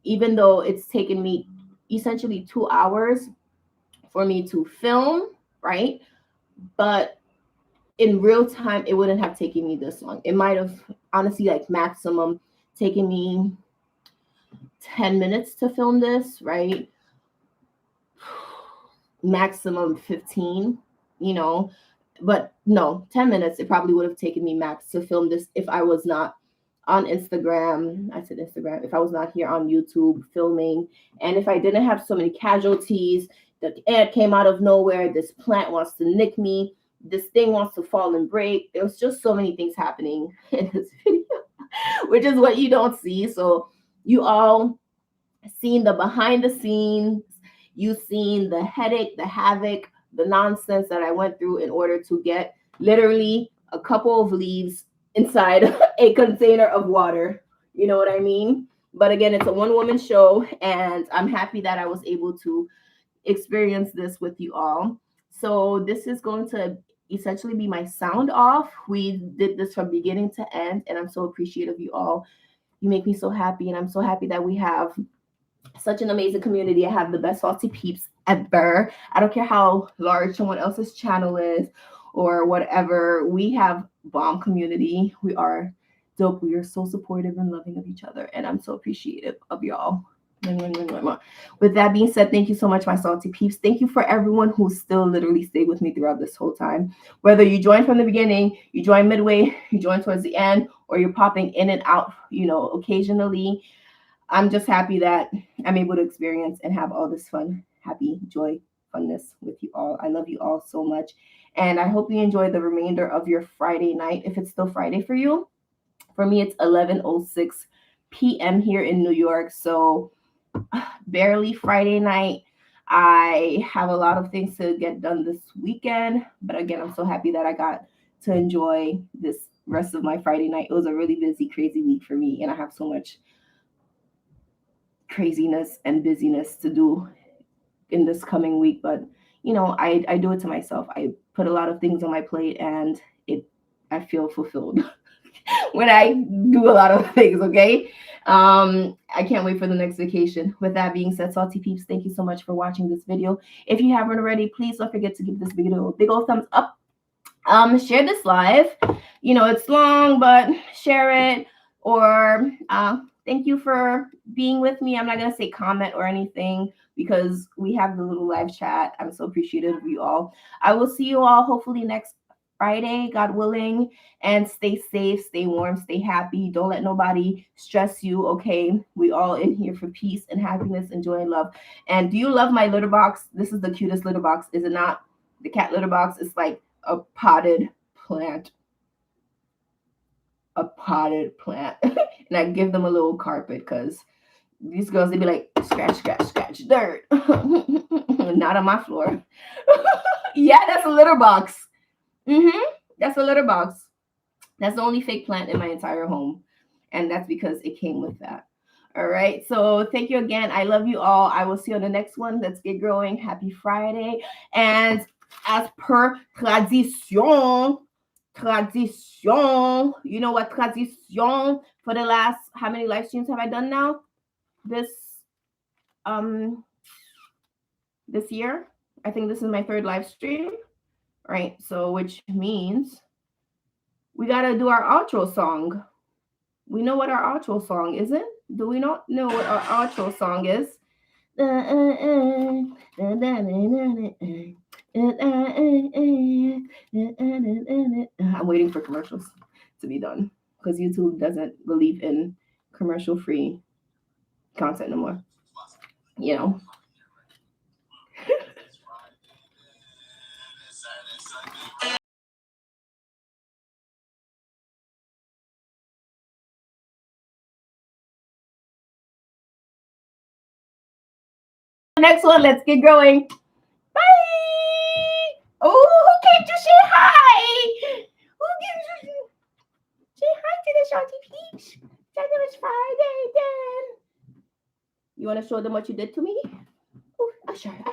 [SPEAKER 1] even though it's taken me essentially 2 hours for me to film, right? But in real time, it wouldn't have taken me this long. It might have honestly like maximum taken me 10 minutes to film this, right? Maximum 15, you know, but no, 10 minutes. It probably would have taken me max to film this if I was not on Instagram. I said Instagram. If I was not here on YouTube filming, and if I didn't have so many casualties, the ad came out of nowhere. This plant wants to nick me. This thing wants to fall and break. There was just so many things happening in this video, which is what you don't see. So you all seen the behind the scenes, you've seen the headache, the havoc, the nonsense that I went through in order to get literally a couple of leaves inside a container of water. You know what I mean? But again, it's a one woman show, and I'm happy that I was able to experience this with you all. So, this is going to essentially be my sound off. We did this from beginning to end, and I'm so appreciative of you all. You make me so happy, and I'm so happy that we have such an amazing community. I have the best salty peeps ever. I don't care how large someone else's channel is or whatever. We have bomb community. We are dope. We are so supportive and loving of each other, and I'm so appreciative of y'all. With that being said, thank you so much, my salty peeps. Thank you for everyone who still literally stayed with me throughout this whole time. Whether you joined from the beginning, you joined midway, you joined towards the end, or you're popping in and out, occasionally. I'm just happy that I'm able to experience and have all this fun, happy, joy, funness with you all. I love you all so much. And I hope you enjoy the remainder of your Friday night, if it's still Friday for you. For me, it's 11:06 p.m. here in New York. So barely Friday night. I have a lot of things to get done this weekend. But again, I'm so happy that I got to enjoy this rest of my Friday night. It was a really busy, crazy week for me. And I have so much craziness and busyness to do in this coming week, but I do it to myself. I put a lot of things on my plate, and I feel fulfilled when I do a lot of things. Okay. I can't wait for the next vacation. With that being said, salty peeps, thank you so much for watching this video. If you haven't already, please don't forget to give this video a big old thumbs up. Share this live. It's long, but share it. Or thank you for being with me. I'm not going to say comment or anything because we have the little live chat. I'm so appreciative of you all. I will see you all hopefully next Friday, God willing. And stay safe, stay warm, stay happy. Don't let nobody stress you, okay? We all in here for peace and happiness and joy and love. And do you love my litter box? This is the cutest litter box. Is it not? The cat litter box is like a potted plant. And I give them a little carpet because these girls, they be like, scratch, scratch, scratch, dirt. Not on my floor. Yeah, that's a litter box. That's a litter box. That's the only fake plant in my entire home. And that's because it came with that. All right. So thank you again. I love you all. I will see you on the next one. Let's get growing. Happy Friday. And as per tradition, you know what tradition for the last, how many live streams have I done now? This year. I think this is my third live stream. Right. So which means we gotta do our outro song. We know what our outro song isn't? Do we not know what our outro song is? I'm waiting for commercials to be done because YouTube doesn't believe in commercial-free content no more. Next one, let's get going. Bye. Oh, who came to say hi? Who came to say hi to the salty peeps? Tell them it's Friday then. You want to show them what you did to me? Oh, I'm sorry, big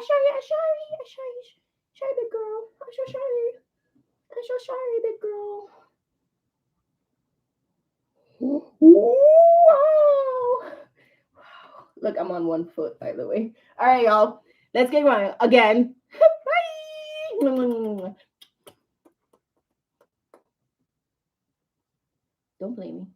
[SPEAKER 1] girl. I'm so sorry, big girl. Wow. Look, I'm on one foot, by the way. All right, y'all. Let's get going again. Bye. Don't blame me.